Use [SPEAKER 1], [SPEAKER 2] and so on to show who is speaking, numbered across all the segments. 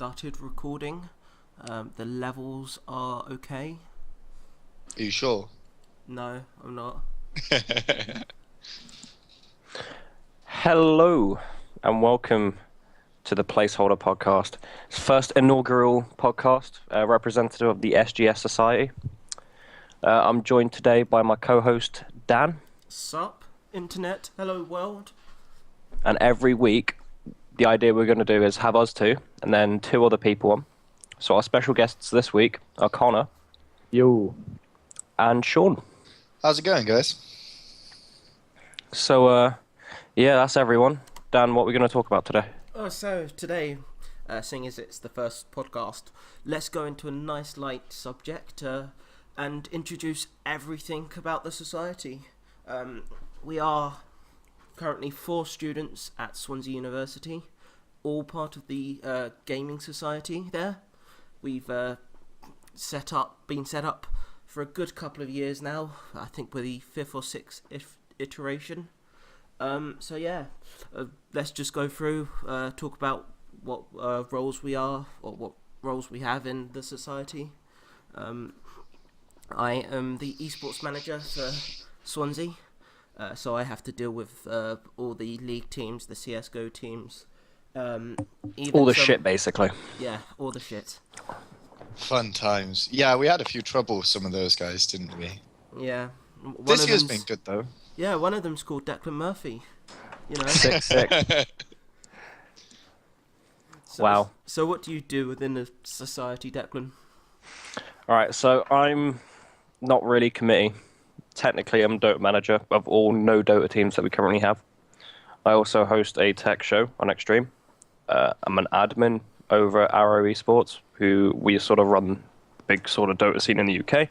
[SPEAKER 1] Started recording. The levels are okay.
[SPEAKER 2] Are you sure?
[SPEAKER 1] No, I'm not.
[SPEAKER 3] Hello, and welcome to the Placeholder podcast. It's first inaugural podcast, representative of the SGS Society. I'm joined today by my co-host, Dan.
[SPEAKER 1] Sup, internet? Hello, world?
[SPEAKER 3] And every week, the idea we're going to do is have us two, and then two other people on. So our special guests this week are Connor.
[SPEAKER 4] Yo.
[SPEAKER 3] And Sean.
[SPEAKER 2] How's it going, guys?
[SPEAKER 3] So, yeah, that's everyone. Dan, what are we going to talk about today?
[SPEAKER 1] So today, seeing as it's the first podcast, let's go into a nice light subject and introduce everything about the society. We are currently 4 students at Swansea University, all part of the Gaming Society there. We've been set up for a good couple of years now. I think we're the 5th or 6th iteration. So yeah, let's just go through, talk about what roles we are, or what roles we have in the society. I am the esports manager for Swansea. So I have to deal with all the league teams, the CSGO teams.
[SPEAKER 3] All the shit, basically.
[SPEAKER 1] Yeah, all the shit.
[SPEAKER 2] Fun times. Yeah, we had a few trouble with some of those guys, didn't we?
[SPEAKER 1] Yeah.
[SPEAKER 2] This year's been good, though.
[SPEAKER 1] Yeah, one of them's called Declan Murphy. You know.
[SPEAKER 3] Sick. Wow.
[SPEAKER 1] So what do you do within the society, Declan?
[SPEAKER 3] Alright, so I'm not really committee. Technically, I'm Dota manager of all no Dota teams that we currently have. I also host a tech show on Extreme. I'm an admin over at Arrow Esports, who we sort of run the big sort of Dota scene in the UK.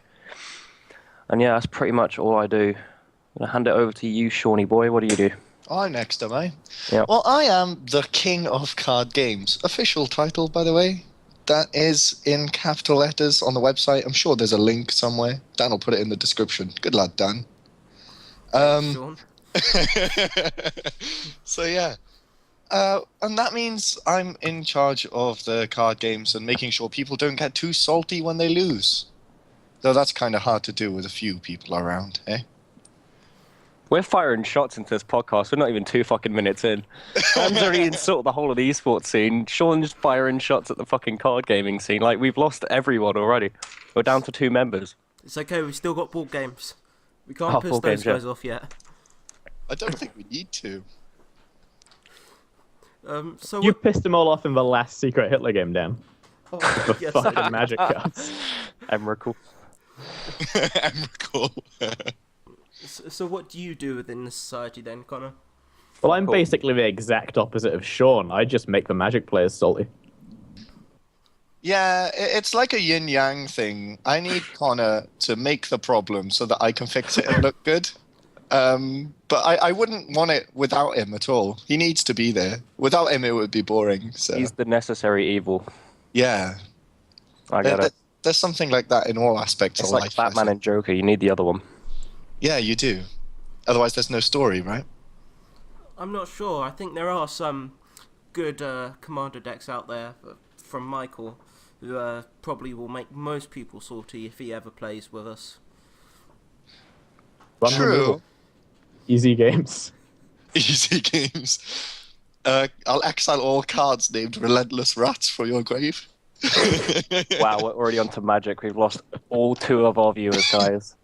[SPEAKER 3] And yeah, that's pretty much all I do. I'm going to hand it over to you, Shawnee boy. What do you do?
[SPEAKER 2] I'm next, am I?
[SPEAKER 3] Yeah.
[SPEAKER 2] Well, I am the king of card games. Official title, by the way. That is in capital letters on the website. I'm sure there's a link somewhere. Dan will put it in the description. Good lad, Dan.
[SPEAKER 1] Sean?
[SPEAKER 2] So yeah. And that means I'm in charge of the card games and making sure people don't get too salty when they lose. Though that's kind of hard to do with a few people around, eh?
[SPEAKER 3] We're firing shots into this podcast. We're not even 2 fucking minutes in. Dan's already insulted the whole of the esports scene. Sean's firing shots at the fucking card gaming scene. Like, we've lost everyone already. We're down to 2 members.
[SPEAKER 1] It's okay, we've still got board games. We can't piss those guys off yet.
[SPEAKER 2] I don't think we need to.
[SPEAKER 1] So
[SPEAKER 4] You pissed them all off in the last Secret Hitler game, Dan.
[SPEAKER 1] Oh,
[SPEAKER 4] The
[SPEAKER 1] yes,
[SPEAKER 4] fucking magic cards.
[SPEAKER 3] Emrakul.
[SPEAKER 2] Emrakul.
[SPEAKER 1] So what do you do within the society then, Connor?
[SPEAKER 4] Well, I'm
[SPEAKER 3] Cool.
[SPEAKER 4] basically the exact opposite of Sean. I just make the magic players salty.
[SPEAKER 2] Yeah, it's like a yin-yang thing. I need Connor to make the problem so that I can fix it and look good. But I wouldn't want it without him at all. He needs to be there. Without him, it would be boring. So
[SPEAKER 3] He's the necessary evil.
[SPEAKER 2] yeah,
[SPEAKER 3] I get it.
[SPEAKER 2] there's something like that in all aspects
[SPEAKER 3] It's
[SPEAKER 2] of
[SPEAKER 3] like
[SPEAKER 2] life. I
[SPEAKER 3] Batman
[SPEAKER 2] think.
[SPEAKER 3] and Joker. You need the other one.
[SPEAKER 2] Yeah, you do. Otherwise, there's no story, right?
[SPEAKER 1] I'm not sure. I think there are some good commander decks out there from Michael, who probably will make most people salty if he ever plays with us.
[SPEAKER 4] Run
[SPEAKER 2] True.
[SPEAKER 4] removal. Easy games.
[SPEAKER 2] Easy games. I'll exile all cards named Relentless Rats for your grave.
[SPEAKER 3] Wow, we're already on to Magic. We've lost all 2 of our viewers, guys.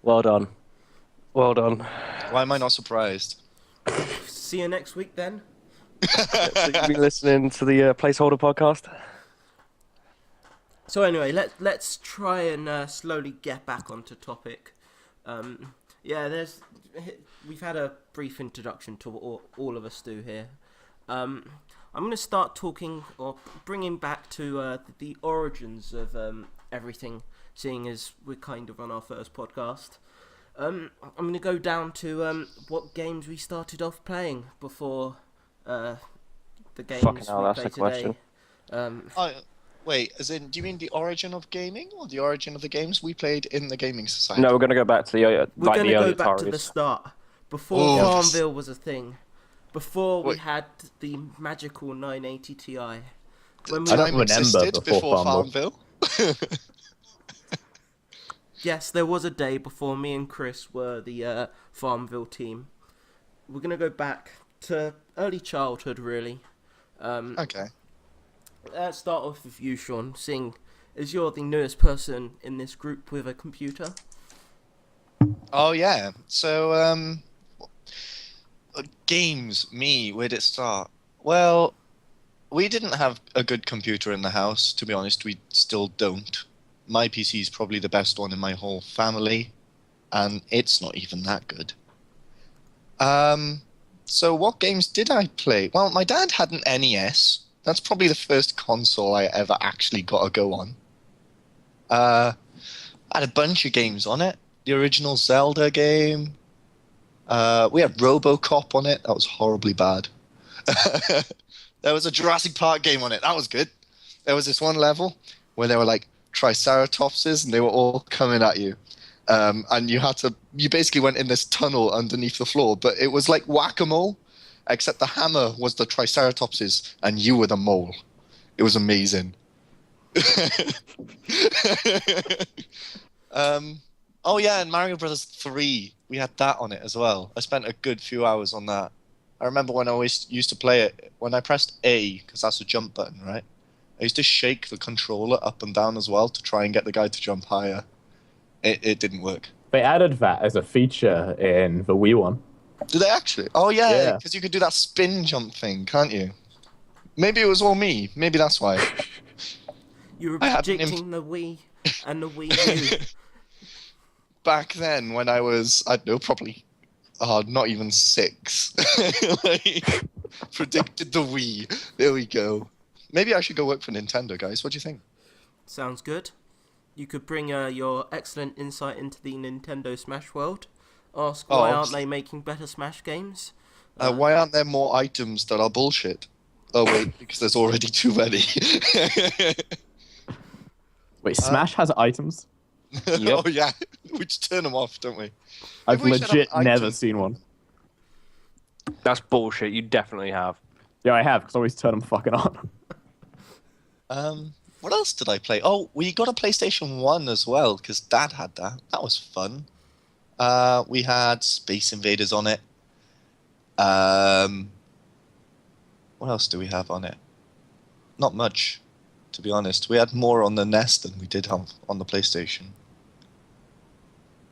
[SPEAKER 3] Well done. Well done.
[SPEAKER 2] Why am I not surprised?
[SPEAKER 1] See you next week then.
[SPEAKER 3] So you've been listening to the Placeholder podcast?
[SPEAKER 1] So anyway, let's try and slowly get back onto topic. We've had a brief introduction to what all of us do here. I'm going to start talking or bringing back to the origins of everything, seeing as we're kind of on our first podcast. I'm going to go down to what games we started off playing before the games
[SPEAKER 3] Fucking hell,
[SPEAKER 1] we
[SPEAKER 3] that's
[SPEAKER 1] play
[SPEAKER 3] a question.
[SPEAKER 1] today.
[SPEAKER 2] Wait, as in, do you mean the origin of gaming or the origin of the games we played in the gaming society?
[SPEAKER 3] No, we're going to go back to the
[SPEAKER 1] We're going to go back to
[SPEAKER 3] Ataris.
[SPEAKER 1] the start, before
[SPEAKER 2] Oh,
[SPEAKER 1] Farmville was a thing, before we
[SPEAKER 2] Wait.
[SPEAKER 1] had the magical 980 Ti. When we,
[SPEAKER 4] I don't
[SPEAKER 2] Time
[SPEAKER 4] remember
[SPEAKER 2] existed
[SPEAKER 4] before
[SPEAKER 2] Farmville.
[SPEAKER 1] yes, there was a day before me and Chris were the Farmville team. We're gonna go back to early childhood, really.
[SPEAKER 2] Okay.
[SPEAKER 1] Let's start off with you, Sean. Seeing as you're the newest person in this group with a computer.
[SPEAKER 2] Oh yeah. So games. Where did it start? Well, we didn't have a good computer in the house. To be honest, we still don't. My PC is probably the best one in my whole family, and it's not even that good. So what games did I play? Well, my dad had an NES. That's probably the first console I ever actually got a go on. I had a bunch of games on it. The original Zelda game. We had RoboCop on it. That was horribly bad. There was a Jurassic Park game on it. That was good. There was this one level where there were like triceratopses and they were all coming at you. And you basically went in this tunnel underneath the floor, but it was like whack-a-mole, except the hammer was the triceratopses and you were the mole. It was amazing. Oh yeah, and Mario Brothers 3, we had that on it as well. I spent a good few hours on that. I remember when I always used to play it, when I pressed A, because that's a jump button, right? I used to shake the controller up and down as well to try and get the guy to jump higher. It didn't work.
[SPEAKER 4] They added that as a feature in the Wii one.
[SPEAKER 2] Did they actually? Oh yeah,
[SPEAKER 4] Yeah.
[SPEAKER 2] because you could do that spin jump thing, can't you? Maybe it was all me. Maybe that's why.
[SPEAKER 1] You were
[SPEAKER 2] I had an
[SPEAKER 1] predicting the Wii and the Wii U.
[SPEAKER 2] Back then, when I was, I don't know, probably, not even 6. Like, predicted the Wii. There we go. Maybe I should go work for Nintendo, guys. What do you think?
[SPEAKER 1] Sounds good. You could bring your excellent insight into the Nintendo Smash world. Ask why aren't they making better Smash games?
[SPEAKER 2] Why aren't there more items that are bullshit? Oh wait, because there's already too many.
[SPEAKER 4] Wait, Smash has items?
[SPEAKER 2] Oh yeah, we just turn them off, don't we?
[SPEAKER 4] I've
[SPEAKER 2] Maybe we should
[SPEAKER 4] legit
[SPEAKER 2] have
[SPEAKER 4] never
[SPEAKER 2] items.
[SPEAKER 4] seen one.
[SPEAKER 3] That's bullshit. You definitely have.
[SPEAKER 4] Yeah, I have, because I always turn them fucking on.
[SPEAKER 2] What else did I play? Oh, we got a PlayStation 1 as well, because Dad had that. That was fun. We had Space Invaders on it. What else do we have on it? Not much, to be honest. We had more on the NES than we did have on the PlayStation.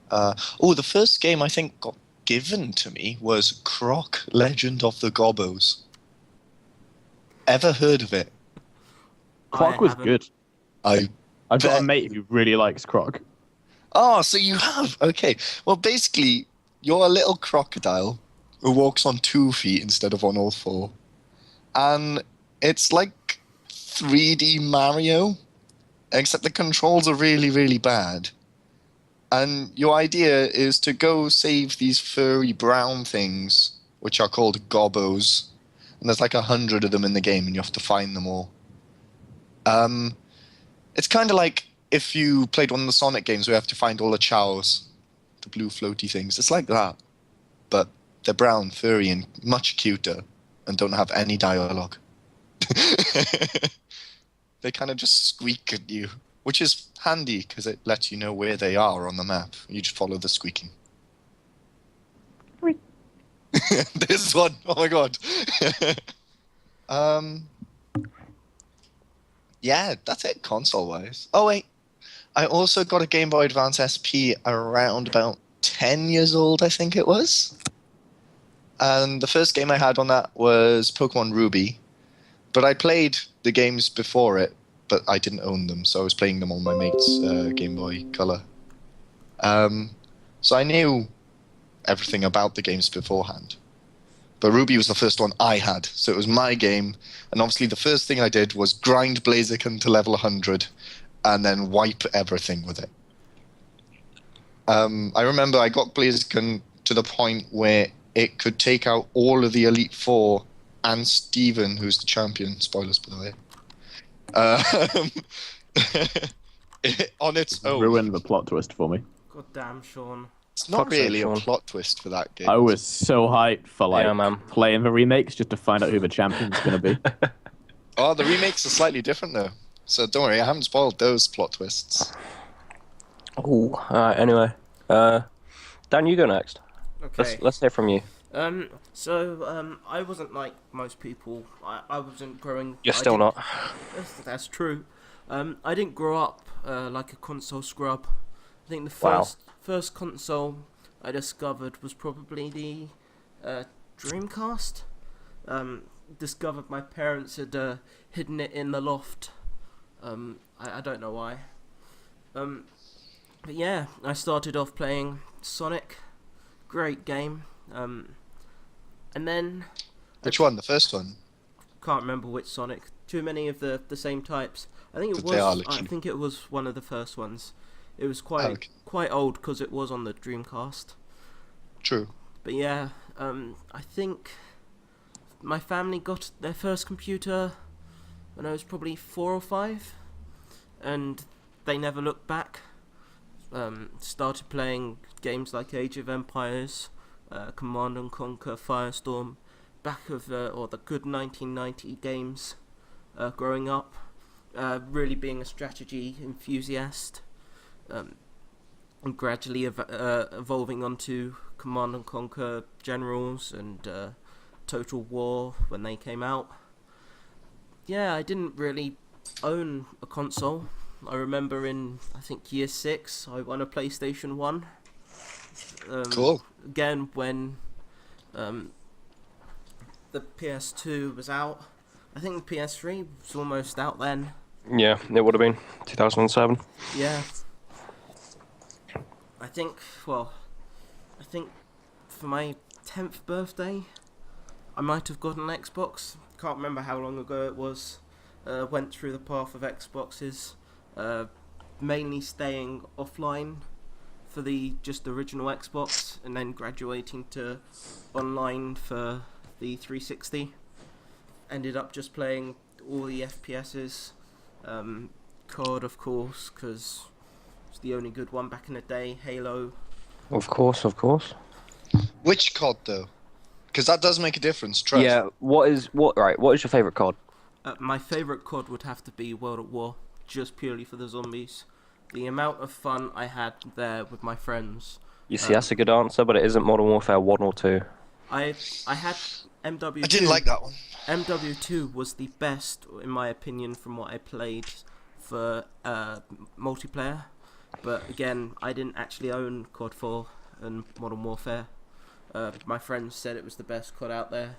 [SPEAKER 2] The first game I think got given to me was Croc, Legend of the Gobbos. Ever heard of it?
[SPEAKER 4] Croc was
[SPEAKER 1] haven't.
[SPEAKER 4] good.
[SPEAKER 2] I've
[SPEAKER 4] I've got a mate who really likes Croc.
[SPEAKER 2] Oh, so you have? Okay. Well, basically, you're a little crocodile who walks on 2 feet instead of on all 4. And it's like 3D Mario, except the controls are really, really bad. And your idea is to go save these furry brown things, which are called gobbos. And there's like 100 of them in the game, and you have to find them all. It's kind of like if you played one of the Sonic games where you have to find all the chows, the blue floaty things. It's like that. But they're brown, furry, and much cuter, and don't have any dialogue. They kind of just squeak at you, which is handy because it lets you know where they are on the map. You just follow the squeaking. There's one. Oh my god. Yeah, that's it console-wise. Oh wait, I also got a Game Boy Advance SP around about 10 years old, I think it was. And the first game I had on that was Pokemon Ruby. But I played the games before it, but I didn't own them, so I was playing them on my mate's Game Boy Color. So I knew everything about the games beforehand. But Ruby was the first one I had, so it was my game. And obviously the first thing I did was grind Blaziken to level 100 and then wipe everything with it. I remember I got Blaziken to the point where it could take out all of the Elite Four and Steven, who's the champion. Spoilers, by the way. On its own.
[SPEAKER 4] Ruined the plot twist for me.
[SPEAKER 1] God damn, Sean.
[SPEAKER 2] It's not
[SPEAKER 3] Fuck's sake,
[SPEAKER 2] really a
[SPEAKER 3] Sean.
[SPEAKER 2] plot twist for that game.
[SPEAKER 4] I was so hyped for
[SPEAKER 3] Yeah, man.
[SPEAKER 4] playing the remakes just to find out who the champion's going to be.
[SPEAKER 2] Oh, the remakes are slightly different though. So don't worry, I haven't spoiled those plot twists.
[SPEAKER 3] Oh, anyway. Dan, you go next.
[SPEAKER 1] Okay.
[SPEAKER 3] Let's hear from you.
[SPEAKER 1] I wasn't like most people. I wasn't growing.
[SPEAKER 3] You're still not.
[SPEAKER 1] That's true. I didn't grow up like a console scrub. I think the
[SPEAKER 3] Wow.
[SPEAKER 1] first console I discovered was probably the Dreamcast. Discovered my parents had hidden it in the loft. I don't know why. But yeah, I started off playing Sonic. Great game. And then
[SPEAKER 2] Which one? The first one?
[SPEAKER 1] can't remember which Sonic. Too many of the same types. I think it
[SPEAKER 2] But they are
[SPEAKER 1] was. I
[SPEAKER 2] literally-
[SPEAKER 1] think it was one of the first ones. It was
[SPEAKER 2] Okay.
[SPEAKER 1] quite old because it was on the Dreamcast.
[SPEAKER 2] True.
[SPEAKER 1] But yeah, I think my family got their first computer when I was probably 4 or 5, and they never looked back. Started playing games like Age of Empires, Command and Conquer, Firestorm, back of or the good 1990 games. Growing up, really being a strategy enthusiast, and gradually evolving onto Command and Conquer Generals and Total War when they came out. Yeah, I didn't really own a console. I remember I think year 6, I won a PlayStation 1.
[SPEAKER 2] Cool.
[SPEAKER 1] Again, when the PS2 was out. I think the PS3 was almost out then.
[SPEAKER 3] Yeah, it would have been 2007.
[SPEAKER 1] Yeah. I think for my 10th birthday, I might have got an Xbox. Can't remember how long ago it was. Went through the path of Xboxes, mainly staying offline for the just original Xbox, and then graduating to online for the 360. Ended up just playing all the FPSs, COD of course, because it's the only good one back in the day. Halo.
[SPEAKER 3] Of course.
[SPEAKER 2] Which COD though? Because that does make a difference. Trust.
[SPEAKER 3] Yeah. What is your favourite COD?
[SPEAKER 1] My favourite COD would have to be World at War, just purely for the zombies. The amount of fun I had there with my friends.
[SPEAKER 3] You see, that's a good answer, but it isn't Modern Warfare 1 or 2.
[SPEAKER 1] I had MW2.
[SPEAKER 2] I didn't like that one.
[SPEAKER 1] MW2 was the best, in my opinion, from what I played for multiplayer. But again, I didn't actually own COD 4 and Modern Warfare. My friends said it was the best COD out there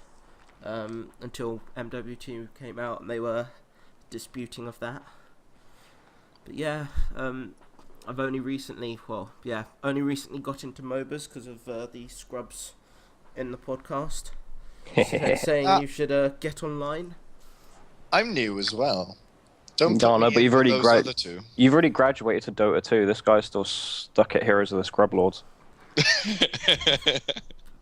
[SPEAKER 1] until MW2 came out, and they were disputing of that. But yeah, I've only recently got into MOBAs because of the scrubs in the podcast. Saying you should get online.
[SPEAKER 2] I'm new as well. Don't
[SPEAKER 3] No,
[SPEAKER 2] put me
[SPEAKER 3] but you've
[SPEAKER 2] in
[SPEAKER 3] already
[SPEAKER 2] those other two.
[SPEAKER 3] You've already graduated to Dota 2. This guy's still stuck at Heroes of the Scrub Lords.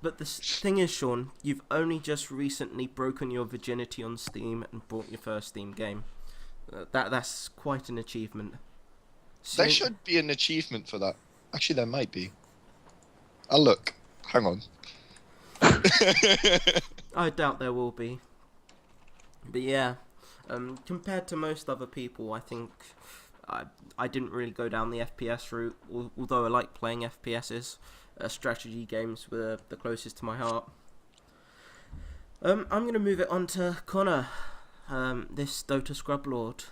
[SPEAKER 1] But the thing is, Sean, you've only just recently broken your virginity on Steam and bought your first Steam game. That's quite an achievement.
[SPEAKER 2] There should be an achievement for that. Actually, there might be. I'll look. Hang on.
[SPEAKER 1] I doubt there will be. But yeah, compared to most other people, I think I didn't really go down the FPS route, although I like playing FPSs. Strategy games were the closest to my heart. I'm going to move it on to Connor, this Dota Scrub Lord,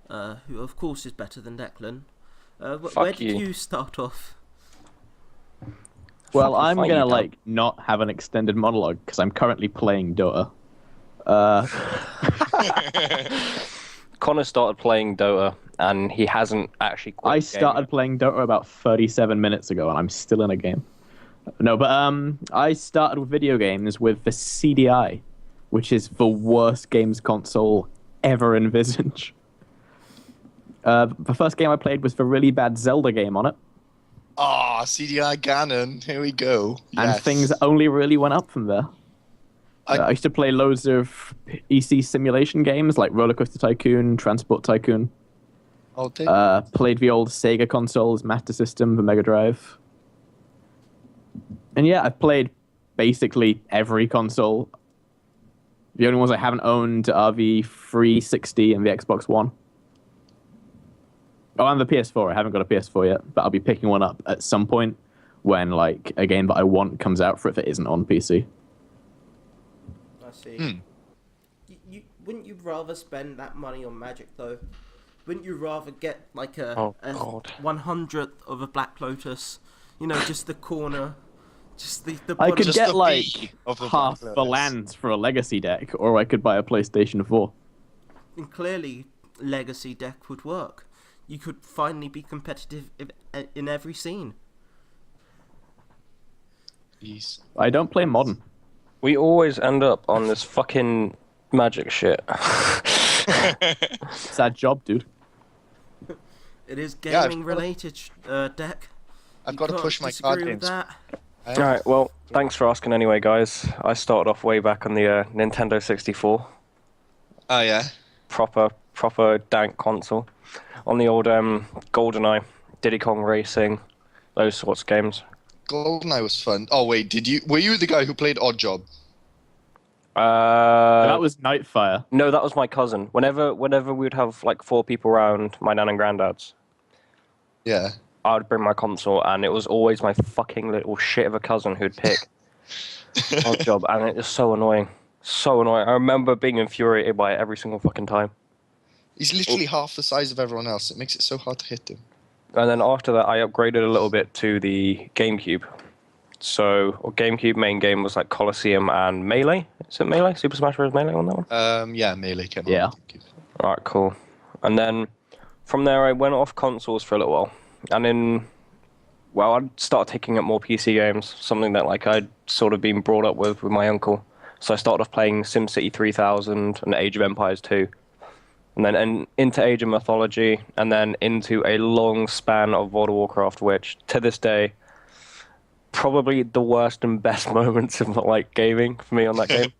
[SPEAKER 1] who of course is better than Declan. Where did you start off?
[SPEAKER 4] Well,
[SPEAKER 3] Fucking
[SPEAKER 4] I'm
[SPEAKER 3] fight
[SPEAKER 4] gonna
[SPEAKER 3] you, Dan.
[SPEAKER 4] not have an extended monologue because I'm currently playing Dota.
[SPEAKER 3] Connor started playing Dota, and he hasn't actually quit
[SPEAKER 4] I
[SPEAKER 3] the game
[SPEAKER 4] started
[SPEAKER 3] yet.
[SPEAKER 4] playing Dota about 37 minutes ago, and I'm still in a game. No, but I started with video games with the CDI, which is the worst games console ever envisaged. The first game I played was the really bad Zelda game on it,
[SPEAKER 2] Ah, CDI Ganon. Here we go.
[SPEAKER 4] and
[SPEAKER 2] Yes.
[SPEAKER 4] things only really went up from there. I used to play loads of EC simulation games like Roller Coaster Tycoon, Transport Tycoon.
[SPEAKER 2] Oh, did
[SPEAKER 4] Played the old Sega consoles, Master System, the Mega Drive. And yeah, I've played basically every console The only ones I haven't owned are the 360 and the Xbox One. Oh, and the PS4. I haven't got a PS4 yet, but I'll be picking one up at some point when like a game that I want comes out for it that isn't on PC.
[SPEAKER 1] I see. Wouldn't you rather spend that money on Magic though? Wouldn't you rather get like a 100th of a Black Lotus? You know, just the corner, just the.
[SPEAKER 4] I could
[SPEAKER 2] Just
[SPEAKER 4] get
[SPEAKER 2] the
[SPEAKER 4] like
[SPEAKER 2] B of the
[SPEAKER 4] half
[SPEAKER 2] Black
[SPEAKER 4] the
[SPEAKER 2] Lotus.
[SPEAKER 4] lands for a Legacy deck, or I could buy a PlayStation 4.
[SPEAKER 1] And clearly, Legacy deck would work. You could finally be competitive in every scene.
[SPEAKER 2] Jeez.
[SPEAKER 4] I don't play Modern.
[SPEAKER 3] We always end up on this fucking Magic shit.
[SPEAKER 4] Sad job, dude.
[SPEAKER 1] It is
[SPEAKER 2] Yeah,
[SPEAKER 1] gaming related deck.
[SPEAKER 2] I've
[SPEAKER 1] You
[SPEAKER 2] got to
[SPEAKER 1] can't
[SPEAKER 2] push my
[SPEAKER 1] disagree
[SPEAKER 2] card
[SPEAKER 1] with
[SPEAKER 2] games.
[SPEAKER 1] that.
[SPEAKER 3] Alright, well, thanks for asking anyway, guys. I started off way back on the Nintendo 64.
[SPEAKER 2] Oh yeah.
[SPEAKER 3] Proper dank console. On the old GoldenEye, Diddy Kong Racing, those sorts of games.
[SPEAKER 2] GoldenEye was fun. Oh wait, were you the guy who played Oddjob?
[SPEAKER 4] That was Nightfire.
[SPEAKER 3] No, that was my cousin. Whenever we'd have like 4 people around my nan and granddad's,
[SPEAKER 2] Yeah.
[SPEAKER 3] I would bring my console, and it was always my fucking little shit of a cousin who'd pick Odd Job, and it was so annoying. So annoying. I remember being infuriated by it every single fucking time.
[SPEAKER 2] He's literally half the size of everyone else. It makes it so hard to hit him.
[SPEAKER 3] And then after that, I upgraded a little bit to the GameCube. So, GameCube main game was like Colosseum and Melee. Is it Melee? Super Smash Bros. Melee on that one?
[SPEAKER 2] Yeah, Melee came
[SPEAKER 4] Yeah.
[SPEAKER 2] on.
[SPEAKER 3] Alright, cool. And then from there, I went off consoles for a little while. And I'd started taking up more PC games, something that like I'd sort of been brought up with my uncle. So I started off playing SimCity 3000 and Age of Empires 2. And then into Age of Mythology, and then into a long span of World of Warcraft, which to this day, probably the worst and best moments of like gaming for me on that game.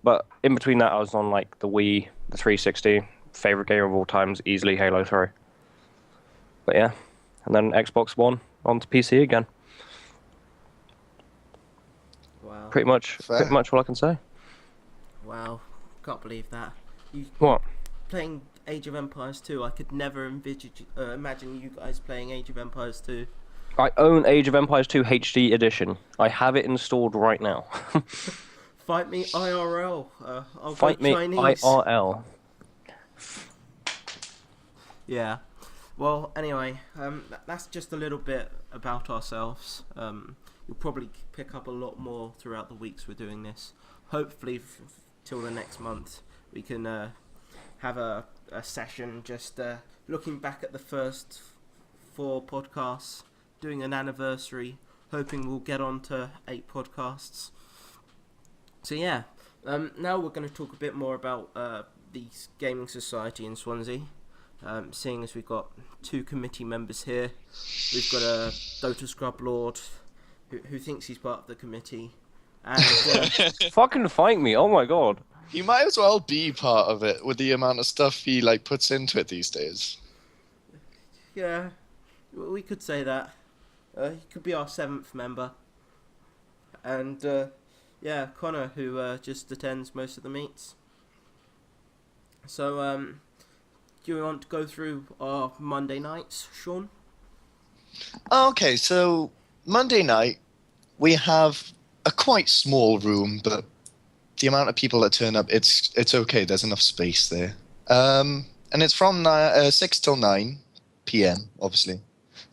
[SPEAKER 3] But in between that, I was on like the Wii, the 360, favorite game of all times, easily Halo 3. But yeah, and then Xbox One onto PC again.
[SPEAKER 1] Wow.
[SPEAKER 3] Pretty much all I can say.
[SPEAKER 1] Wow. Can't believe that.
[SPEAKER 3] What?
[SPEAKER 1] Playing Age of Empires 2, I could never imagine you guys playing Age of Empires 2.
[SPEAKER 3] I own Age of Empires 2 HD Edition. I have it installed right now.
[SPEAKER 1] Fight me IRL. I'll
[SPEAKER 3] Fight
[SPEAKER 1] go
[SPEAKER 3] me
[SPEAKER 1] Chinese.
[SPEAKER 3] IRL.
[SPEAKER 1] Yeah. Well, anyway, that's just a little bit about ourselves. You'll probably pick up a lot more throughout the weeks we're doing this. Hopefully, till the next month, we can have a session just looking back at the first 4 podcasts, doing an anniversary, hoping we'll get on to 8 podcasts. So yeah, now we're going to talk a bit more about the Gaming Society in Swansea. Seeing as we've got 2 committee members here, we've got a Dota Scrub Lord who thinks he's part of the committee, and
[SPEAKER 3] Fucking fight me! Oh my god.
[SPEAKER 2] He might as well be part of it with the amount of stuff he like puts into it these days.
[SPEAKER 1] yeah, we could say that. He could be our 7th member, and yeah, Connor, who just attends most of the meets. So do you want to go through our Monday nights, Sean?
[SPEAKER 2] Okay, so Monday night we have a quite small room, but the amount of people that turn up, it's okay. There's enough space there, and it's from 6 till 9 p.m. Obviously,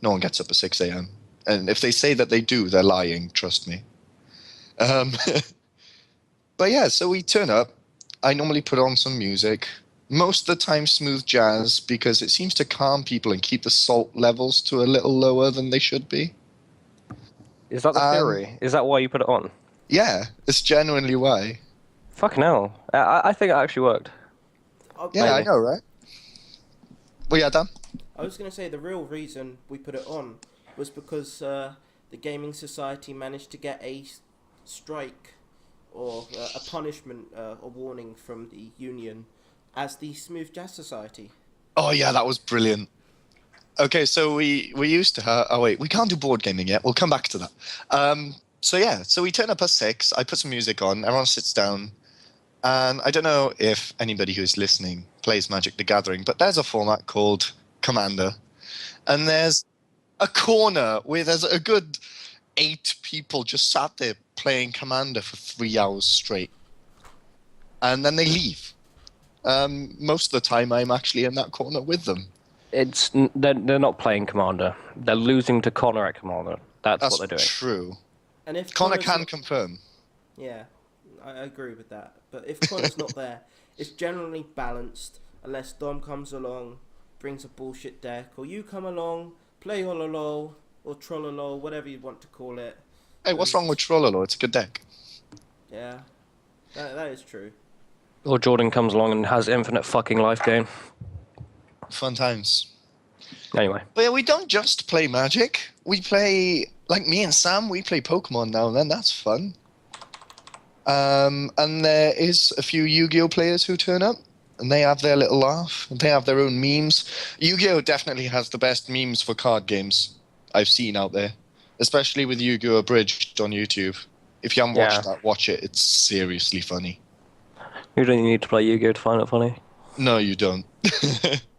[SPEAKER 2] no one gets up at 6 a.m. And if they say that they do, they're lying. Trust me. But yeah, so we turn up. I normally put on some music. Most of the time, smooth jazz, because it seems to calm people and keep the salt levels to a little lower than they should be.
[SPEAKER 3] Is that the theory? Is that why you put it on?
[SPEAKER 2] Yeah, it's genuinely why.
[SPEAKER 3] Fucking hell. I think it actually worked.
[SPEAKER 2] Yeah, I know, right? Well, yeah, Dan.
[SPEAKER 1] I was going to say the real reason we put it on was because the Gaming Society managed to get a strike or a punishment, a warning from the union as the Smooth Jazz Society.
[SPEAKER 2] Oh, yeah, that was brilliant. Okay, so we used to have... Oh, wait, we can't do board gaming yet. We'll come back to that. So, yeah, so we turn up at 6. I put some music on. Everyone sits down. And I don't know if anybody who's listening plays Magic the Gathering, but there's a format called Commander. And there's a corner where there's a good 8 people just sat there playing Commander for 3 hours straight. And then they leave. Most of the time, I'm actually in that corner with them.
[SPEAKER 3] They're not playing Commander. They're losing to Connor at Commander. That's what they're doing.
[SPEAKER 2] True.
[SPEAKER 1] And if
[SPEAKER 2] Connor
[SPEAKER 1] Connor's
[SPEAKER 2] can
[SPEAKER 1] not-
[SPEAKER 2] confirm.
[SPEAKER 1] Yeah, I agree with that. But if Connor's not there, it's generally balanced unless Dom comes along, brings a bullshit deck, or you come along, play Hololol, or Trollolol, whatever you want to call it.
[SPEAKER 2] Hey, what's wrong with Trollolol? It's a good deck.
[SPEAKER 1] Yeah, that is true.
[SPEAKER 3] Or Jordan comes along and has infinite fucking life gain.
[SPEAKER 2] Fun times.
[SPEAKER 3] Anyway.
[SPEAKER 2] But yeah, we don't just play Magic. We play, like me and Sam, we play Pokemon now and then. That's fun. And there is a few Yu-Gi-Oh players who turn up, and they have their little laugh, and they have their own memes. Yu-Gi-Oh definitely has the best memes for card games I've seen out there, especially with Yu-Gi-Oh Abridged on YouTube. If you haven't watched that, watch it. It's seriously funny.
[SPEAKER 3] You don't need to play Yu-Gi-Oh to find it funny.
[SPEAKER 2] No, you don't.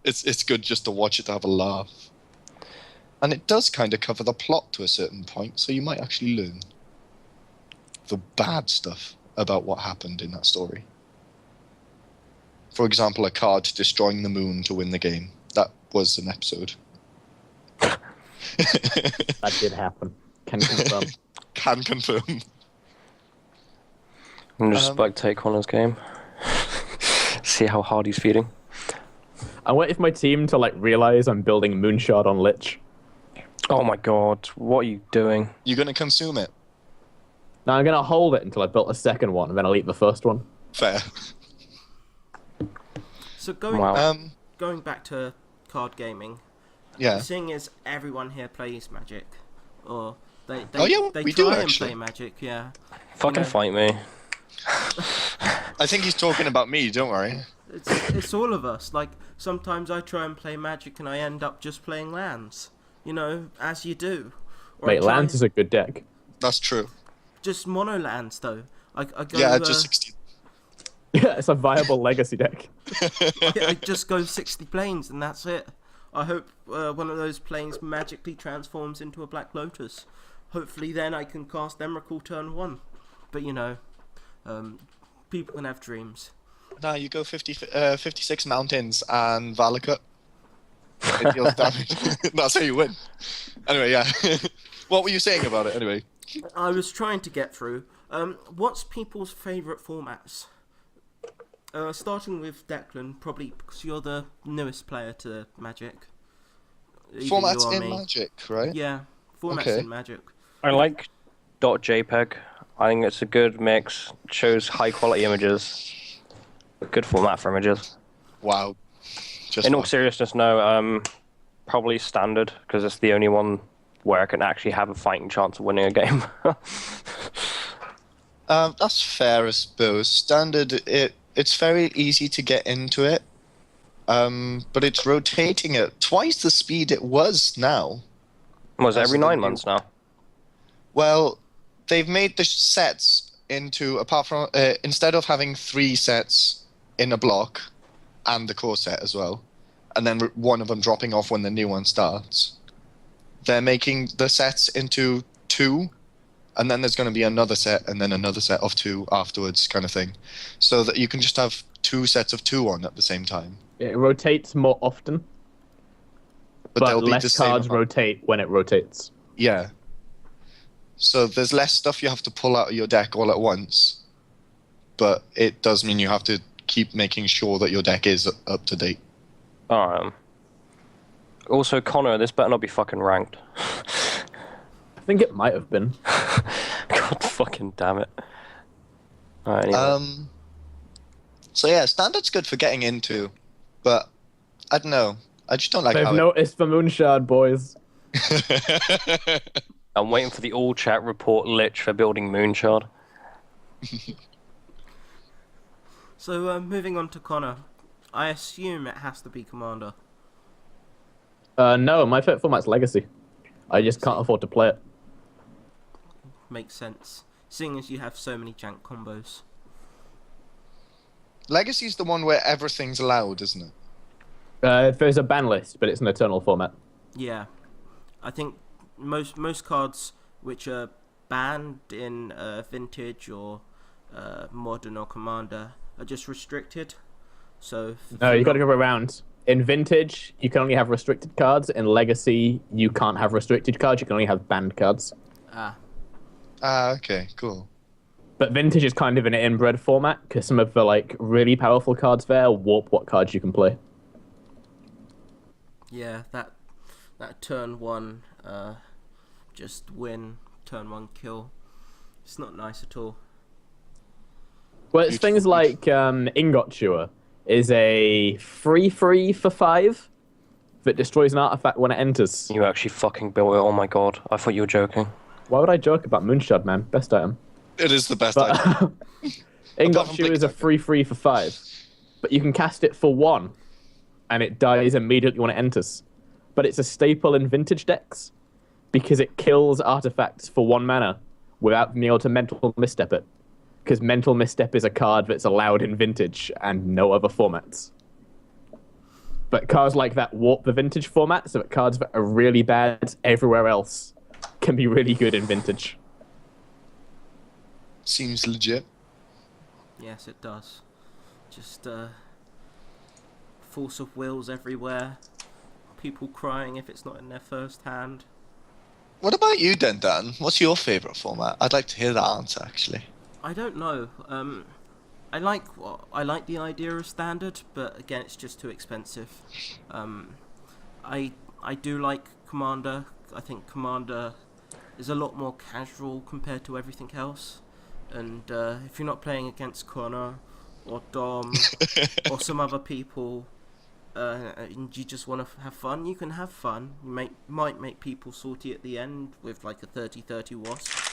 [SPEAKER 2] It's good just to watch it to have a laugh. And it does kind of cover the plot to a certain point, so you might actually learn the bad stuff about what happened in that story. For example, a card destroying the moon to win the game. That was an episode.
[SPEAKER 4] That did happen. Can confirm.
[SPEAKER 2] Can confirm.
[SPEAKER 3] I'm just spectate Connor's game. See how hard he's feeding.
[SPEAKER 4] I wait for my team to realize I'm building Moonshard on Lich.
[SPEAKER 3] Oh my god, what are you doing?
[SPEAKER 2] You're going to consume it.
[SPEAKER 4] Now I'm gonna hold it until I built a second one, and then I'll eat the first one.
[SPEAKER 2] Fair.
[SPEAKER 1] So going
[SPEAKER 2] Um,
[SPEAKER 1] back to card gaming,
[SPEAKER 2] yeah.
[SPEAKER 1] seeing as everyone here plays Magic, or they
[SPEAKER 2] Oh, yeah,
[SPEAKER 1] they
[SPEAKER 2] we
[SPEAKER 1] try
[SPEAKER 2] do,
[SPEAKER 1] and
[SPEAKER 2] actually.
[SPEAKER 1] play Magic, yeah.
[SPEAKER 3] Fucking fight me.
[SPEAKER 2] I think he's talking about me, don't worry.
[SPEAKER 1] It's all of us. Like, sometimes I try and play Magic and I end up just playing lands. You know, as you do. Or I
[SPEAKER 4] Mate,
[SPEAKER 1] try-
[SPEAKER 4] Lance is a good deck.
[SPEAKER 2] That's true.
[SPEAKER 1] Just mono lands, though. I go,
[SPEAKER 2] Yeah, just 60.
[SPEAKER 4] Yeah, it's a viable legacy deck.
[SPEAKER 1] I just go 60 planes and that's it. I hope one of those planes magically transforms into a Black Lotus. Hopefully then I can cast Emrakul turn 1. But you know, people can have dreams.
[SPEAKER 2] No, you go 56 mountains and Valakut. It deals damage. That's how you win. Anyway, yeah. What were you saying about it, anyway?
[SPEAKER 1] I was trying to get through. What's people's favourite formats? Starting with Declan, probably because you're the newest player to Magic. Either
[SPEAKER 2] Formats
[SPEAKER 1] you or
[SPEAKER 2] in
[SPEAKER 1] me.
[SPEAKER 2] Magic, right?
[SPEAKER 1] Yeah, formats
[SPEAKER 2] Okay.
[SPEAKER 1] in Magic.
[SPEAKER 3] I like .jpeg. I think it's a good mix. Shows high quality images. Good format for images.
[SPEAKER 2] Wow. Just
[SPEAKER 3] In all
[SPEAKER 2] wow.
[SPEAKER 3] seriousness, no. Probably standard because it's the only one where I can actually have a fighting chance of winning a game.
[SPEAKER 2] That's fair, I suppose. Standard, it's very easy to get into it, but it's rotating at twice the speed it was now.
[SPEAKER 3] Was it
[SPEAKER 2] That's
[SPEAKER 3] every
[SPEAKER 2] the
[SPEAKER 3] 9
[SPEAKER 2] new-
[SPEAKER 3] months now?
[SPEAKER 2] Well, they've made the sets into, apart from, instead of having 3 sets in a block, and the core set as well, and then one of them dropping off when the new one starts, they're making the sets into 2, and then there's going to be another set, and then another set of 2 afterwards, kind of thing. So that you can just have 2 sets of 2 on at the same time.
[SPEAKER 4] It rotates more often, but
[SPEAKER 2] they'll be the
[SPEAKER 4] less
[SPEAKER 2] same
[SPEAKER 4] cards
[SPEAKER 2] amount.
[SPEAKER 4] rotate when it rotates.
[SPEAKER 2] Yeah. So there's less stuff you have to pull out of your deck all at once, but it does mean you have to keep making sure that your deck is up to date.
[SPEAKER 3] Also, Connor, this better not be fucking ranked.
[SPEAKER 4] I think it might have been.
[SPEAKER 3] God fucking damn it. Alright, anyway.
[SPEAKER 2] So yeah, standard's good for getting into, but I don't know. I just don't like
[SPEAKER 4] They've
[SPEAKER 2] how
[SPEAKER 4] noticed the Moonshard, boys.
[SPEAKER 3] I'm waiting for the all chat report Lich for building Moonshard.
[SPEAKER 1] So moving on to Connor, I assume it has to be Commander.
[SPEAKER 4] No, my favorite format's Legacy. I just can't afford to play it.
[SPEAKER 1] Makes sense, seeing as you have so many jank combos.
[SPEAKER 2] Legacy's the one where everything's allowed, isn't it?
[SPEAKER 4] There's a ban list, but it's an eternal format.
[SPEAKER 1] Yeah, I think most cards which are banned in Vintage or Modern or Commander are just restricted. So
[SPEAKER 4] No, you got to go around. In Vintage, you can only have restricted cards. In Legacy, you can't have restricted cards. You can only have banned cards.
[SPEAKER 2] Okay, cool.
[SPEAKER 4] But Vintage is kind of an inbred format because some of the like really powerful cards there warp what cards you can play.
[SPEAKER 1] yeah, that turn 1 just win, turn 1 kill. It's not nice at all.
[SPEAKER 4] Well, it's things like Ingot Chewer is a 3/3 for 5 that destroys an artifact when it enters.
[SPEAKER 3] You actually fucking built it. Oh my god. I thought you were joking.
[SPEAKER 4] Why would I joke about Moonshard, man? Best item.
[SPEAKER 2] It is the best
[SPEAKER 4] But
[SPEAKER 2] item.
[SPEAKER 4] Ingot
[SPEAKER 2] from
[SPEAKER 4] Chewer is a
[SPEAKER 2] Blink
[SPEAKER 4] 3/3 for 5, but you can cast it for 1, and it dies immediately when it enters. But it's a staple in Vintage decks because it kills artifacts for 1 mana without being able to Mental Misstep it. Because Mental Misstep is a card that's allowed in Vintage and no other formats. But cards like that warp the Vintage format, so that cards that are really bad everywhere else can be really good in Vintage.
[SPEAKER 2] Seems legit.
[SPEAKER 1] Yes, it does. Just force of wills everywhere. People crying if it's not in their first hand.
[SPEAKER 2] What about you then, Dan? What's your favourite format? I'd like to hear that answer, actually.
[SPEAKER 1] I don't know. I like the idea of standard, but again, it's just too expensive. I do like Commander. I think Commander is a lot more casual compared to everything else. And if you're not playing against Connor or Dom or some other people, and you just want to have fun, you can have fun. You might make people salty at the end with like a 30-30 wasp.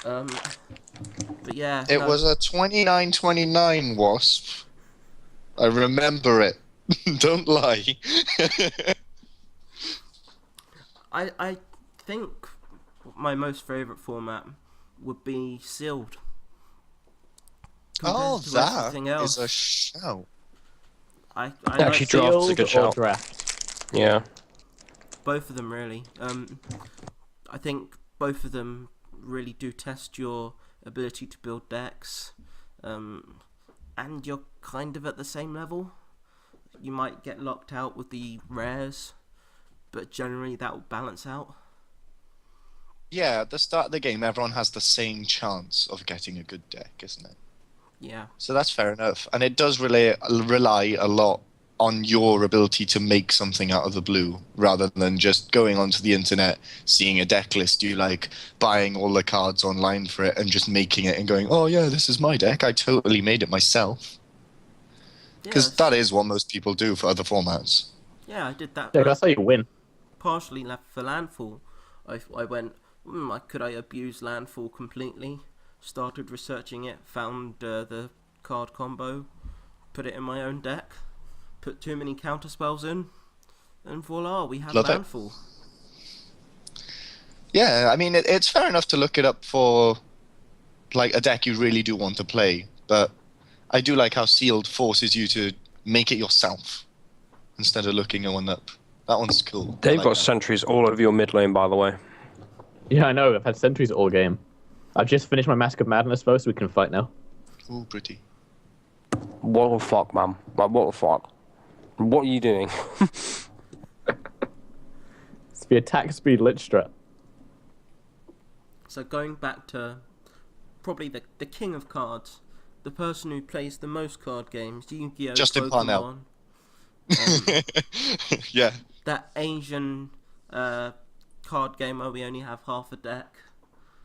[SPEAKER 1] But yeah.
[SPEAKER 2] It was a 29-29 wasp. I remember it. Don't lie.
[SPEAKER 1] I think my most favourite format would be sealed.
[SPEAKER 2] Oh,
[SPEAKER 1] compared to
[SPEAKER 2] that
[SPEAKER 1] everything else.
[SPEAKER 2] is a shout.
[SPEAKER 1] I
[SPEAKER 3] Actually,
[SPEAKER 1] like
[SPEAKER 3] draft's a good
[SPEAKER 4] Sealed or
[SPEAKER 3] shout.
[SPEAKER 4] draft?
[SPEAKER 3] Yeah.
[SPEAKER 1] both of them really. I think both of them really do test your ability to build decks, and you're kind of at the same level. You might get locked out with the rares, but generally that will balance out.
[SPEAKER 2] Yeah, at the start of the game, everyone has the same chance of getting a good deck, isn't it?
[SPEAKER 1] Yeah.
[SPEAKER 2] So that's fair enough. And it does rely a lot on your ability to make something out of the blue, rather than just going onto the internet, seeing a deck list you like, buying all the cards online for it, and just making it and going, oh yeah, this is my deck, I totally made it myself. Because
[SPEAKER 1] Yes.
[SPEAKER 2] that is what most people do for other formats.
[SPEAKER 1] Yeah, I did that.
[SPEAKER 4] Yeah, that's how you win.
[SPEAKER 1] Partially left for landfall. I went, could I abuse landfall completely? Started researching it, found the card combo, put it in my own deck, put too many counter spells in, and voila, we have
[SPEAKER 2] Love it.
[SPEAKER 1] landfall.
[SPEAKER 2] Yeah, I mean, it's fair enough to look it up for like a deck you really do want to play, but I do like how Sealed forces you to make it yourself instead of looking one up. That one's cool. I
[SPEAKER 3] They've
[SPEAKER 2] like
[SPEAKER 3] got
[SPEAKER 2] that.
[SPEAKER 3] sentries all over your mid lane, by the way.
[SPEAKER 4] Yeah, I know. I've had sentries all game. I've just finished my Mask of Madness though, so we can fight now.
[SPEAKER 2] Ooh, pretty.
[SPEAKER 3] What the fuck, man? Like, what the fuck? What are you doing?
[SPEAKER 4] It's the attack speed lich strat.
[SPEAKER 1] So going back to probably the king of cards, the person who plays the most card games, Yu-Gi-Oh!
[SPEAKER 2] Justin
[SPEAKER 1] Pokemon,
[SPEAKER 2] Yeah.
[SPEAKER 1] that Asian card game where we only have half a deck.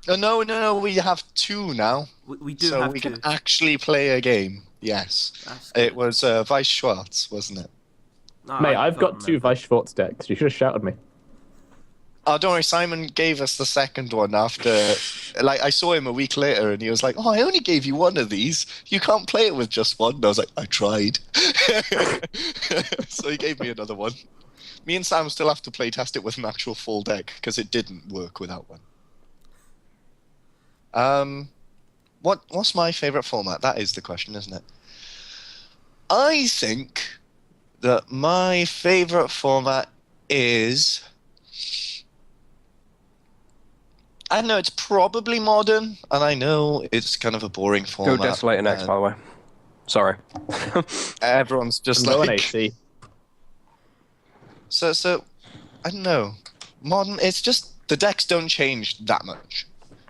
[SPEAKER 2] Oh, no, we have two now.
[SPEAKER 1] We do
[SPEAKER 2] So
[SPEAKER 1] have
[SPEAKER 2] we
[SPEAKER 1] two.
[SPEAKER 2] can actually play a game. Yes.
[SPEAKER 1] That's good.
[SPEAKER 2] It was Weiss Schwartz, wasn't it?
[SPEAKER 1] No,
[SPEAKER 4] Mate,
[SPEAKER 1] I
[SPEAKER 4] I've
[SPEAKER 1] can't
[SPEAKER 4] got two
[SPEAKER 1] remember.
[SPEAKER 4] Weiss Schwartz decks. You should have shouted me.
[SPEAKER 2] Oh, don't worry, Simon gave us the second one after... Like, I saw him a week later, and he was like, oh, I only gave you one of these. You can't play it with just one. And I was like, I tried. So he gave me another one. Me and Sam still have to play test it with an actual full deck, because it didn't work without one. What's my favourite format? That is the question, isn't it? I think that my favorite format is... I know it's probably modern, and I know it's kind of a boring
[SPEAKER 3] Go
[SPEAKER 2] format.
[SPEAKER 3] Desolator next, by the way. Sorry.
[SPEAKER 2] Everyone's just
[SPEAKER 4] I'm going
[SPEAKER 2] like...
[SPEAKER 4] AC.
[SPEAKER 2] So, I don't know. Modern, it's just the decks don't change that much,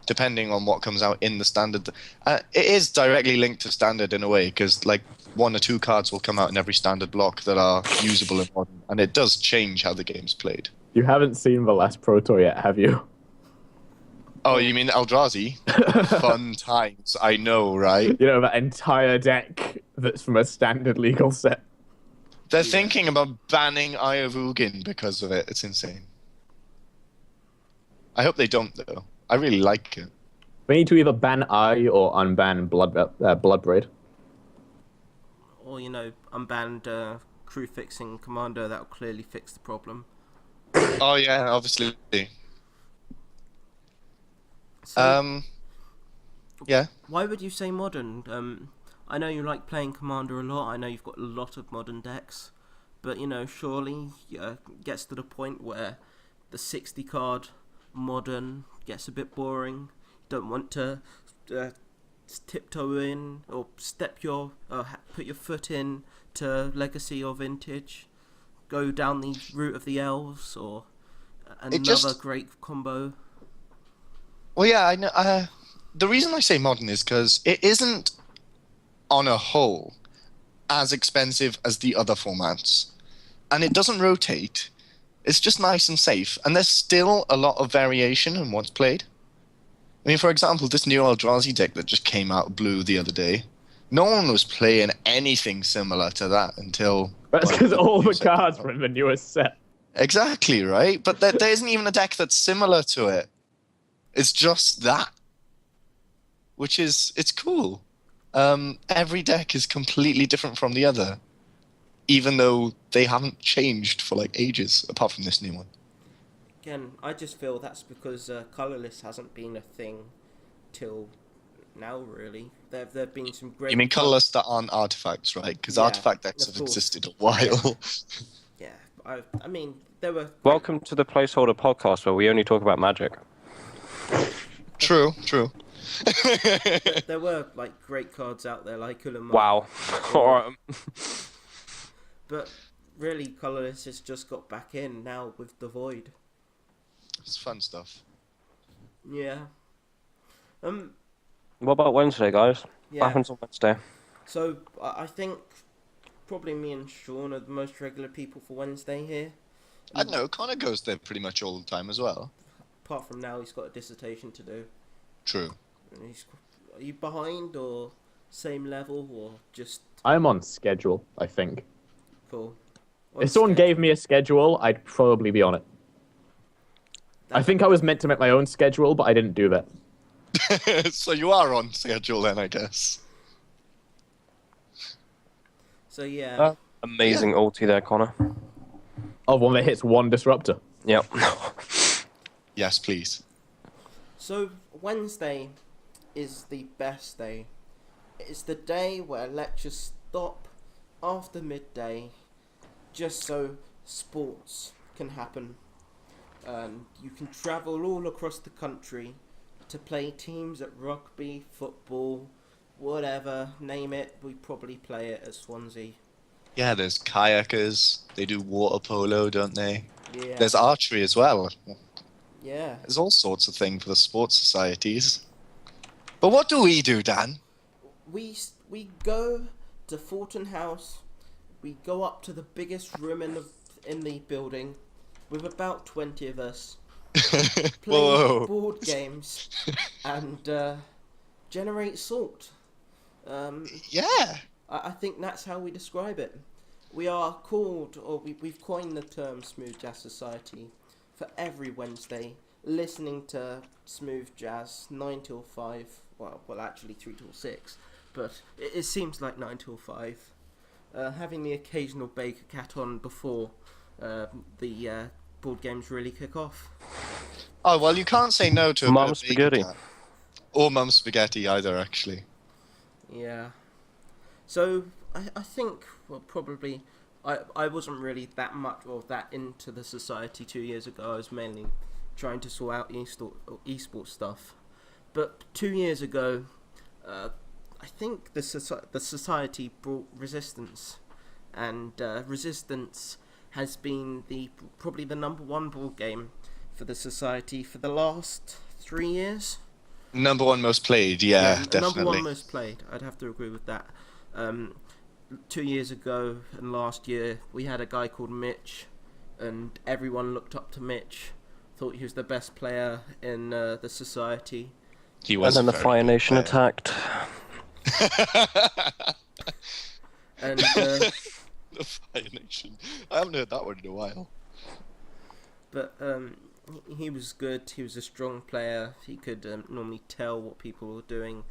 [SPEAKER 2] depending on what comes out in the standard. It is directly linked to standard in a way, because like 1 or 2 cards will come out in every standard block that are usable in modern, and it does change how the game's played.
[SPEAKER 4] You haven't seen the last Proto yet, have you?
[SPEAKER 2] Oh, you mean Eldrazi? Fun times, I know, right?
[SPEAKER 4] You know, that entire deck that's from a standard legal set.
[SPEAKER 2] They're thinking about banning Eye of Ugin because of it. It's insane. I hope they don't, though. I really like it.
[SPEAKER 4] We need to either ban Eye or unban Bloodbraid.
[SPEAKER 1] Or, unbanned crew fixing commander, that'll clearly fix the problem.
[SPEAKER 2] Oh, yeah, obviously.
[SPEAKER 1] So,
[SPEAKER 2] yeah.
[SPEAKER 1] why would you say modern? I know you like playing commander a lot, I know you've got a lot of modern decks, but, surely it gets to the point where the 60 card modern gets a bit boring. You don't want to tiptoe in or put your foot in to Legacy or Vintage, go down the route of the elves or another great combo.
[SPEAKER 2] Well, yeah, I know. The reason I say modern is because it isn't, on a whole, as expensive as the other formats. And it doesn't rotate. It's just nice and safe. And there's still a lot of variation in what's played. I mean, for example, this new Eldrazi deck that just came out blue the other day, no one was playing anything similar to that until...
[SPEAKER 4] That's because all the cards were in the newest set.
[SPEAKER 2] Exactly, right? But there isn't even a deck that's similar to it. It's just that. Which is... It's cool. Every deck is completely different from the other. Even though they haven't changed for, like, ages, apart from this new one.
[SPEAKER 1] Again, I just feel that's because colourless hasn't been a thing till now, really. There've been some great...
[SPEAKER 2] You mean colourless that aren't artifacts, right? Because
[SPEAKER 1] Yeah,
[SPEAKER 2] artifact decks
[SPEAKER 1] of
[SPEAKER 2] have
[SPEAKER 1] course.
[SPEAKER 2] existed a while.
[SPEAKER 1] Yeah, I mean, there were...
[SPEAKER 3] Welcome to the Placeholder podcast, where we only talk about Magic.
[SPEAKER 2] True.
[SPEAKER 1] There were, like, great cards out there, like Ulamog.
[SPEAKER 3] Wow. Alright.
[SPEAKER 1] But really, colourless has just got back in now with the Void.
[SPEAKER 2] It's fun stuff.
[SPEAKER 1] Yeah.
[SPEAKER 3] What about Wednesday, guys?
[SPEAKER 1] Yeah.
[SPEAKER 3] What happens on Wednesday?
[SPEAKER 1] So, I think probably me and Sean are the most regular people for Wednesday here.
[SPEAKER 2] I don't know, Connor goes there pretty much all the time as well.
[SPEAKER 1] Apart from now, he's got a dissertation to do.
[SPEAKER 2] True.
[SPEAKER 1] And are you behind or same level or just
[SPEAKER 4] I'm on schedule, I think.
[SPEAKER 1] cool?
[SPEAKER 4] If someone gave me a schedule, I'd probably be on it. I think I was meant to make my own schedule, but I didn't do that.
[SPEAKER 2] So you are on schedule then, I guess.
[SPEAKER 1] So yeah.
[SPEAKER 3] Amazing ulti there, Connor.
[SPEAKER 4] Oh, one that hits one disruptor.
[SPEAKER 3] Yep.
[SPEAKER 2] Yes, please.
[SPEAKER 1] So Wednesday is the best day. It's the day where lectures stop after midday, just so sports can happen. You can travel all across the country to play teams at rugby, football, whatever, name it, we probably play it at Swansea.
[SPEAKER 2] Yeah, there's kayakers. They do water polo, don't they?
[SPEAKER 1] Yeah.
[SPEAKER 2] There's archery as well.
[SPEAKER 1] Yeah.
[SPEAKER 2] There's all sorts of things for the sports societies. But what do we do, Dan?
[SPEAKER 1] We go to Fulton House. We go up to the biggest room in the building, with about 20 of us. Play
[SPEAKER 2] Whoa.
[SPEAKER 1] board games and generate salt.
[SPEAKER 2] Yeah.
[SPEAKER 1] I think that's how we describe it. We are called, or we've coined the term Smooth Jazz Society for every Wednesday, listening to smooth jazz 9 till 5. Well, actually 3 till 6, but it seems like 9 till 5. Having the occasional Baker Cat on before the board games really kick off.
[SPEAKER 2] Oh, well, you can't say no to a
[SPEAKER 3] Mum
[SPEAKER 2] bit of
[SPEAKER 3] spaghetti.
[SPEAKER 2] bacon cat. Or mum spaghetti either, actually.
[SPEAKER 1] Yeah. So, I think, well, probably, I wasn't really that much or that into the society 2 years ago. I was mainly trying to sort out esports stuff. But 2 years ago, I think the society brought Resistance, and Resistance has been probably the number one board game for the society for the last 3 years.
[SPEAKER 2] Number one most played, yeah, definitely.
[SPEAKER 1] Number one most played. I'd have to agree with that. 2 years ago and last year, we had a guy called Mitch, and everyone looked up to Mitch. Thought he was the best player in the society.
[SPEAKER 2] He was.
[SPEAKER 3] And then the Fire Nation attacked.
[SPEAKER 1] And
[SPEAKER 2] The Fire Nation. I haven't heard that one in a while.
[SPEAKER 1] but he was good. He was a strong player. He could normally tell what people were doing,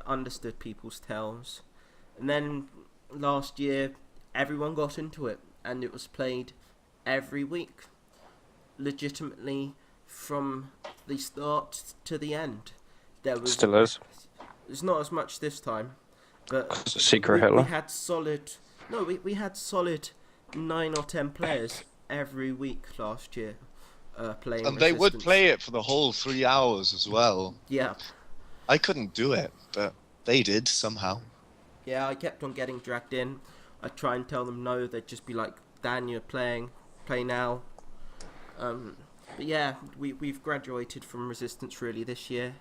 [SPEAKER 1] understood people's tells. And then last year, everyone got into it, and it was played every week, legitimately from the start to the end. There was
[SPEAKER 3] Still is.
[SPEAKER 1] It's not as much this time, but
[SPEAKER 3] Secret Hitler.
[SPEAKER 1] we had solid. No, we had solid 9 or 10 players every week last year playing.
[SPEAKER 2] And they would
[SPEAKER 1] Resistance.
[SPEAKER 2] play it for the whole 3 hours as well.
[SPEAKER 1] Yeah,
[SPEAKER 2] I couldn't do it, but they did somehow.
[SPEAKER 1] yeah. I kept on getting dragged in. I'd try and tell them no. They'd just be like, "Dan, you're playing. Play now." But yeah, we've graduated from Resistance really this year.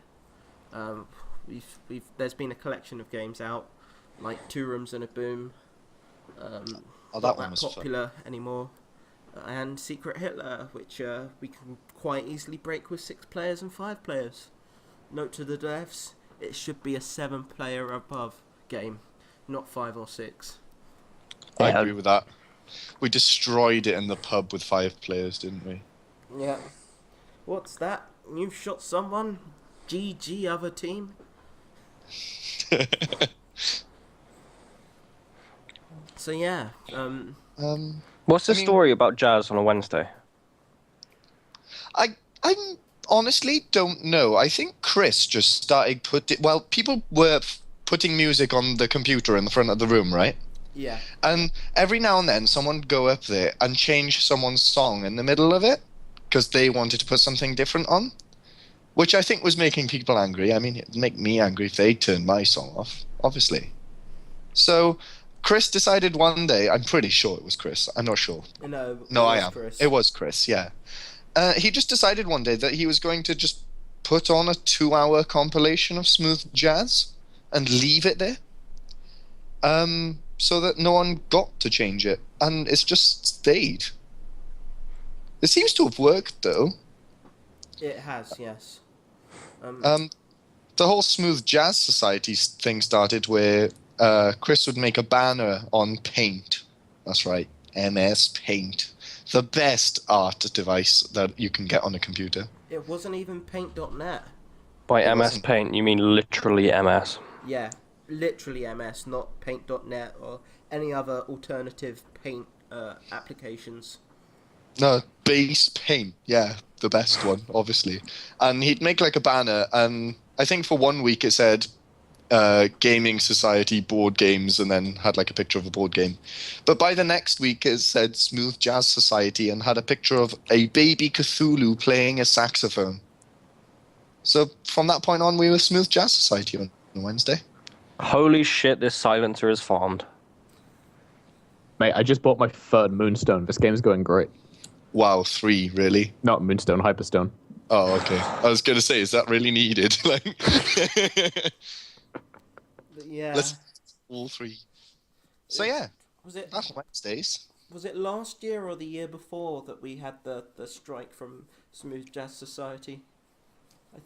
[SPEAKER 1] There's been a collection of games out, like Two Rooms and a Boom.
[SPEAKER 2] Oh,
[SPEAKER 1] Not
[SPEAKER 2] that one was
[SPEAKER 1] popular anymore. And Secret Hitler, which we can quite easily break with 6 players and 5 players. Note to the devs, it should be a 7-player above game, not 5 or 6.
[SPEAKER 2] I
[SPEAKER 3] Yeah.
[SPEAKER 2] agree with that. We destroyed it in the pub with 5 players, didn't we?
[SPEAKER 1] Yeah. What's that? You shot someone? GG, other team? So yeah,
[SPEAKER 3] What's the
[SPEAKER 2] I mean-
[SPEAKER 3] story about Jazz on a Wednesday?
[SPEAKER 2] I honestly don't know. I think Chris just started people were putting music on the computer in the front of the room, right?
[SPEAKER 1] yeah.
[SPEAKER 2] And every now and then someone would go up there and change someone's song in the middle of it because they wanted to put something different on, which I think was making people angry. I mean, it'd make me angry if they turned my song off, obviously. So Chris decided one day, I'm pretty sure it was Chris, I'm not sure.
[SPEAKER 1] No,
[SPEAKER 2] No,
[SPEAKER 1] it
[SPEAKER 2] I
[SPEAKER 1] was
[SPEAKER 2] am.
[SPEAKER 1] Chris.
[SPEAKER 2] It was Chris, yeah. He just decided one day that he was going to just put on a 2-hour compilation of smooth jazz and leave it there. So that no one got to change it. And it's just stayed. It seems to have worked, though.
[SPEAKER 1] It has, yes.
[SPEAKER 2] The whole Smooth Jazz Society thing started where Chris would make a banner on Paint. That's right, MS Paint. The best art device that you can get on a computer.
[SPEAKER 1] It wasn't even Paint.net.
[SPEAKER 3] By
[SPEAKER 2] It
[SPEAKER 3] MS
[SPEAKER 2] wasn't.
[SPEAKER 3] Paint, you mean literally MS.
[SPEAKER 1] Yeah, literally MS, not Paint.net or any other alternative Paint applications.
[SPEAKER 2] No, Base Paint. Yeah, the best one, obviously. And he'd make like a banner, and I think for 1 week it said Gaming Society board games, and then had like a picture of a board game. But by the next week it said Smooth Jazz Society and had a picture of a baby Cthulhu playing a saxophone. So from that point on, we were Smooth Jazz Society on Wednesday.
[SPEAKER 3] Holy shit, this silencer is farmed.
[SPEAKER 4] Mate, I just bought my 3rd Moonstone. This game's going great.
[SPEAKER 2] Wow, 3, really?
[SPEAKER 4] Not Moonstone, Hyperstone.
[SPEAKER 2] Oh, okay. I was going to say, is that really needed? Like,
[SPEAKER 1] But yeah.
[SPEAKER 2] let's all 3. So yeah,
[SPEAKER 1] Was it
[SPEAKER 2] that's Wednesdays.
[SPEAKER 1] was it last year or the year before that we had the strike from Smooth Jazz Society?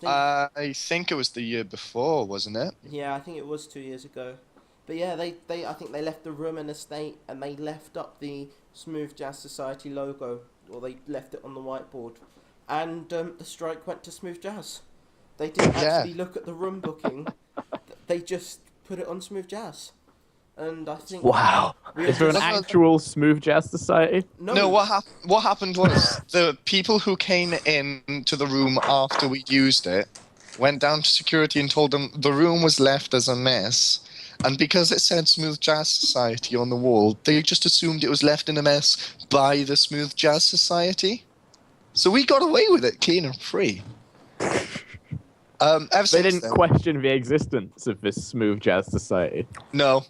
[SPEAKER 2] I think it was the year before, wasn't it?
[SPEAKER 1] Yeah, I think it was 2 years ago. But yeah, they I think they left the room in a state, and they left up the Smooth Jazz Society logo, or they left it on the whiteboard, and the strike went to Smooth Jazz. They didn't
[SPEAKER 2] Yeah.
[SPEAKER 1] actually look at the room booking. They just put it on Smooth Jazz, and I think
[SPEAKER 3] Wow.
[SPEAKER 1] we
[SPEAKER 4] Is there an
[SPEAKER 1] just-
[SPEAKER 4] actual Smooth Jazz Society?
[SPEAKER 2] No, what happened was the people who came in to the room after we used it went down to security and told them the room was left as a mess, And because it said Smooth Jazz Society on the wall, they just assumed it was left in a mess by the Smooth Jazz Society. So we got away with it clean and free. Ever
[SPEAKER 4] They
[SPEAKER 2] since
[SPEAKER 4] didn't
[SPEAKER 2] then,
[SPEAKER 4] question the existence of this Smooth Jazz Society.
[SPEAKER 2] No.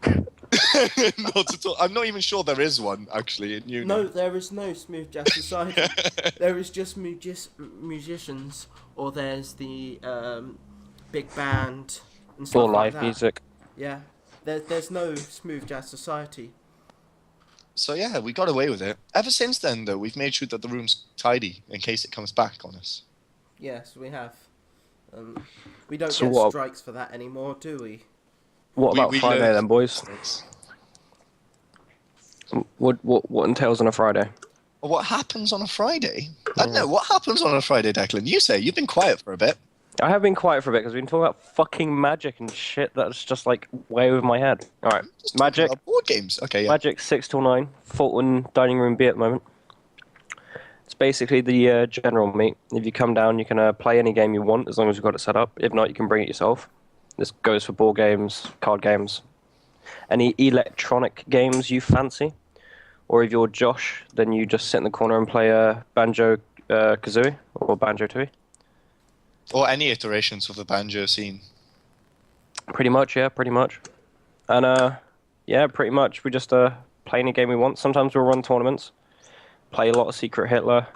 [SPEAKER 2] Not at all. I'm not even sure there is one, actually, in Union.
[SPEAKER 1] No, there is no Smooth Jazz Society. There is just musicians, or there's the big band and stuff
[SPEAKER 3] For
[SPEAKER 1] like
[SPEAKER 3] live
[SPEAKER 1] that.
[SPEAKER 3] music.
[SPEAKER 1] Yeah, there's no Smooth Jazz Society.
[SPEAKER 2] So yeah, we got away with it. Ever since then, though, we've made sure that the room's tidy in case it comes back on us.
[SPEAKER 1] Yes, we have. We don't
[SPEAKER 3] So
[SPEAKER 1] get
[SPEAKER 3] what-
[SPEAKER 1] strikes for that anymore, do we?
[SPEAKER 3] What about
[SPEAKER 2] we
[SPEAKER 3] Friday
[SPEAKER 2] learned-
[SPEAKER 3] then, boys? What entails on a Friday?
[SPEAKER 2] What happens on a Friday? I don't know. What happens on a Friday, Declan? You say. You've been quiet for a bit.
[SPEAKER 3] I have been quiet for a bit because we've been talking about fucking Magic and shit that's just like way over my head. Alright,
[SPEAKER 2] Just talking
[SPEAKER 3] Magic.
[SPEAKER 2] about board games. Okay, yeah.
[SPEAKER 3] Magic 6 till 9, Fulton Dining Room B at the moment. It's basically the general meet. If you come down, you can play any game you want as long as you've got it set up. If not, you can bring it yourself. This goes for board games, card games, any electronic games you fancy. Or if you're Josh, then you just sit in the corner and play Banjo Kazooie or Banjo Tooie.
[SPEAKER 2] Or any iterations of the banjo scene.
[SPEAKER 3] Pretty much, yeah, pretty much. And yeah, pretty much. We just play any game we want. Sometimes we'll run tournaments, play a lot of Secret Hitler.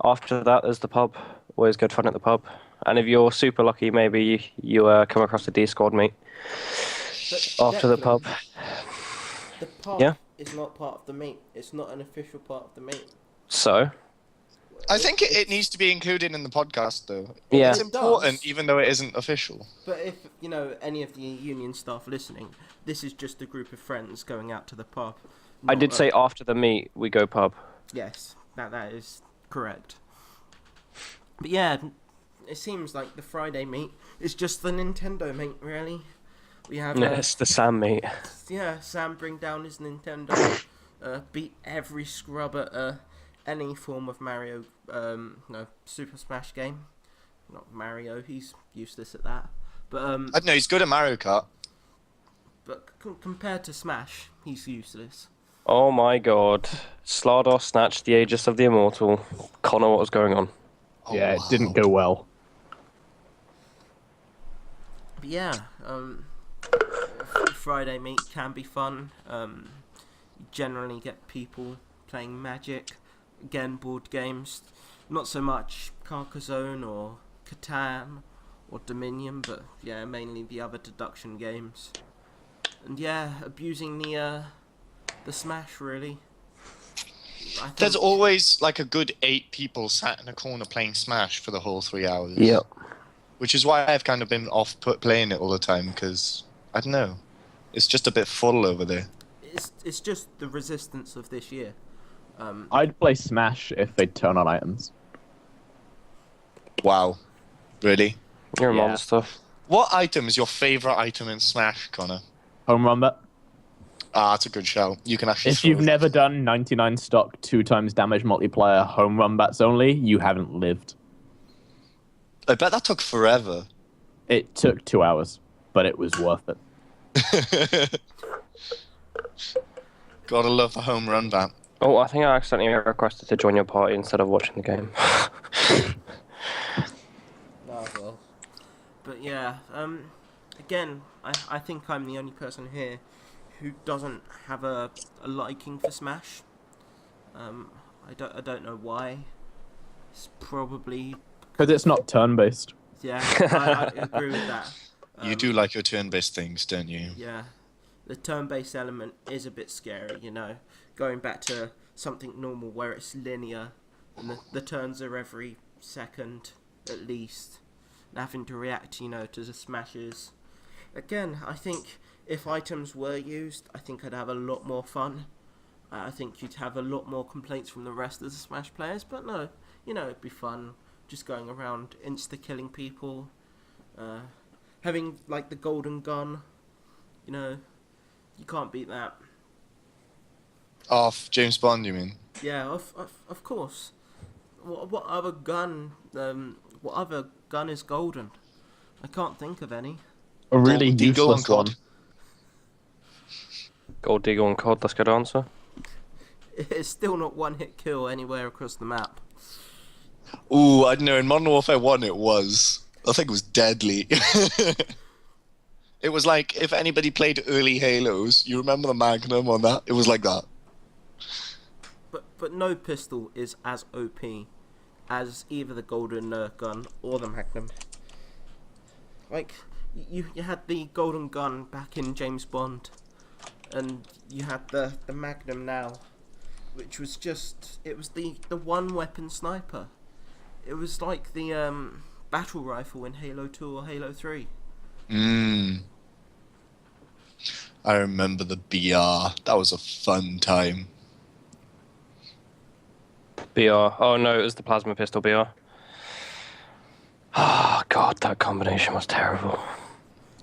[SPEAKER 3] After that, there's the pub. Always good fun at the pub. And if you're super lucky, maybe you come across a D-squad meet
[SPEAKER 1] But
[SPEAKER 3] after the
[SPEAKER 1] Declan,
[SPEAKER 3] pub.
[SPEAKER 1] The pub
[SPEAKER 3] Yeah?
[SPEAKER 1] is not part of the meet. It's not an official part of the meet.
[SPEAKER 3] So,
[SPEAKER 2] I think it needs to be included in the podcast, though.
[SPEAKER 3] yeah.
[SPEAKER 2] It's
[SPEAKER 1] It
[SPEAKER 2] important,
[SPEAKER 1] does.
[SPEAKER 2] even though it isn't official.
[SPEAKER 1] But if, any of the union staff listening, this is just a group of friends going out to the pub.
[SPEAKER 3] I
[SPEAKER 1] not
[SPEAKER 3] did
[SPEAKER 1] a-
[SPEAKER 3] say after the meet, we go pub.
[SPEAKER 1] Yes, that is correct. But yeah, it seems like the Friday meet is just the Nintendo meet, really. We have,
[SPEAKER 3] It's the Sam meet.
[SPEAKER 1] Sam bring down his Nintendo, beat every scrub at any form of Mario, Super Smash game. Not Mario, he's useless at that. But
[SPEAKER 2] I don't know, he's good at Mario Kart.
[SPEAKER 1] compared to Smash, he's useless.
[SPEAKER 3] Oh my god. Slardar snatched the Aegis of the Immortal. Connor, what was going on?
[SPEAKER 2] Oh,
[SPEAKER 4] Yeah, it
[SPEAKER 2] wow.
[SPEAKER 4] didn't go well.
[SPEAKER 1] But yeah, Friday meet can be fun. You generally get people playing Magic, again board games, not so much Carcassonne or Catan or Dominion, but yeah, mainly the other deduction games. And yeah, abusing the Smash really. I think,
[SPEAKER 2] There's always like a good 8 people sat in a corner playing Smash for the whole 3 hours.
[SPEAKER 3] Yep.
[SPEAKER 2] Which is why I've kind of been off playing it all the time, because, I don't know, it's just a bit full over there.
[SPEAKER 1] it's just the resistance of this year.
[SPEAKER 4] I'd play Smash if they'd turn on items.
[SPEAKER 2] Wow. Really?
[SPEAKER 3] You're a
[SPEAKER 4] Yeah.
[SPEAKER 3] monster.
[SPEAKER 2] What item is your favourite item in Smash, Connor?
[SPEAKER 4] Home run bet.
[SPEAKER 2] Ah, that's a good shout. You can actually
[SPEAKER 4] If
[SPEAKER 2] throw
[SPEAKER 4] you've
[SPEAKER 2] it.
[SPEAKER 4] never done 99 stock 2 times damage multiplier home run bats only, you haven't lived.
[SPEAKER 2] I bet that took forever.
[SPEAKER 4] It took 2 hours, but it was worth it.
[SPEAKER 2] Gotta love the home run bat.
[SPEAKER 3] Oh, I think I accidentally requested to join your party instead of watching the game.
[SPEAKER 1] Oh, well. But yeah, again, I think I'm the only person here who doesn't have a liking for Smash. I don't know why. It's probably,
[SPEAKER 4] Because it's not turn-based.
[SPEAKER 1] yeah, I agree with that.
[SPEAKER 2] You do like your turn-based things, don't you?
[SPEAKER 1] Yeah, the turn-based element is a bit scary, going back to something normal where it's linear and the turns are every second at least, and having to react, to the smashes. Again, I think if items were used, I think I'd have a lot more fun. I think you'd have a lot more complaints from the rest of the Smash players, but no, it'd be fun just going around insta-killing people, having like the golden gun, you can't beat that.
[SPEAKER 2] Off James Bond, you mean?
[SPEAKER 1] Yeah, of course. What other gun? What other gun is golden? I can't think of any.
[SPEAKER 4] A really
[SPEAKER 2] Golden Eagle
[SPEAKER 4] useless
[SPEAKER 2] on
[SPEAKER 4] one.
[SPEAKER 2] COD.
[SPEAKER 3] Gold Eagle and COD, that's a good answer.
[SPEAKER 1] It's still not one-hit kill anywhere across the map.
[SPEAKER 2] Ooh, I don't know. In Modern Warfare 1, it was. I think it was deadly. It was like if anybody played early Halos, you remember the Magnum on that? It was like that.
[SPEAKER 1] But no pistol is as OP as either the golden gun or the Magnum. Like, you had the golden gun back in James Bond, and you had the Magnum now, which was just, it was the one weapon sniper. It was like the battle rifle in Halo 2 or Halo 3.
[SPEAKER 2] I remember the BR. That was a fun time.
[SPEAKER 3] BR. Oh no, it was the plasma pistol BR. Oh god, that combination was terrible.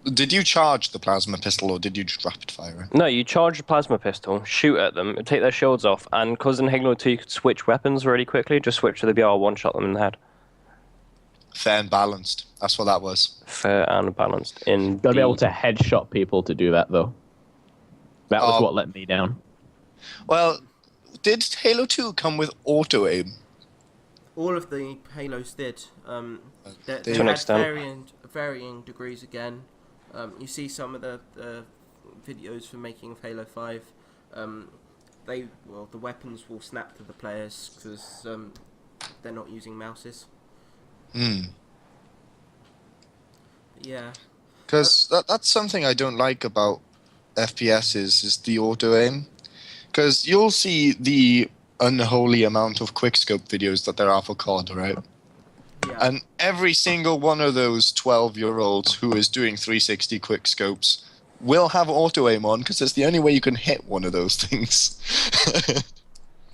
[SPEAKER 2] Did you charge the plasma pistol or did you just rapid fire it?
[SPEAKER 3] No, you charge the plasma pistol, shoot at them, take their shields off, and because in Halo 2 you could switch weapons really quickly, just switch to the BR, one-shot them in the head.
[SPEAKER 2] Fair and balanced. That's what that was.
[SPEAKER 3] Fair and balanced. In
[SPEAKER 4] Gotta be able to headshot people to do that, though. That was what let me down.
[SPEAKER 2] Well, did Halo 2 come with auto-aim?
[SPEAKER 1] All of the Halos did. They
[SPEAKER 3] To an
[SPEAKER 1] had
[SPEAKER 3] extent.
[SPEAKER 1] varying degrees again. You see some of the videos for making of Halo 5. The weapons will snap to the players because they're not using mouses. Yeah.
[SPEAKER 2] Because that's something I don't like about FPS is the auto-aim. Because you'll see the unholy amount of quickscope videos that there are for COD, right?
[SPEAKER 1] Yeah.
[SPEAKER 2] And every single one of those 12-year-olds who is doing 360 quickscopes will have auto-aim on because it's the only way you can hit one of those things.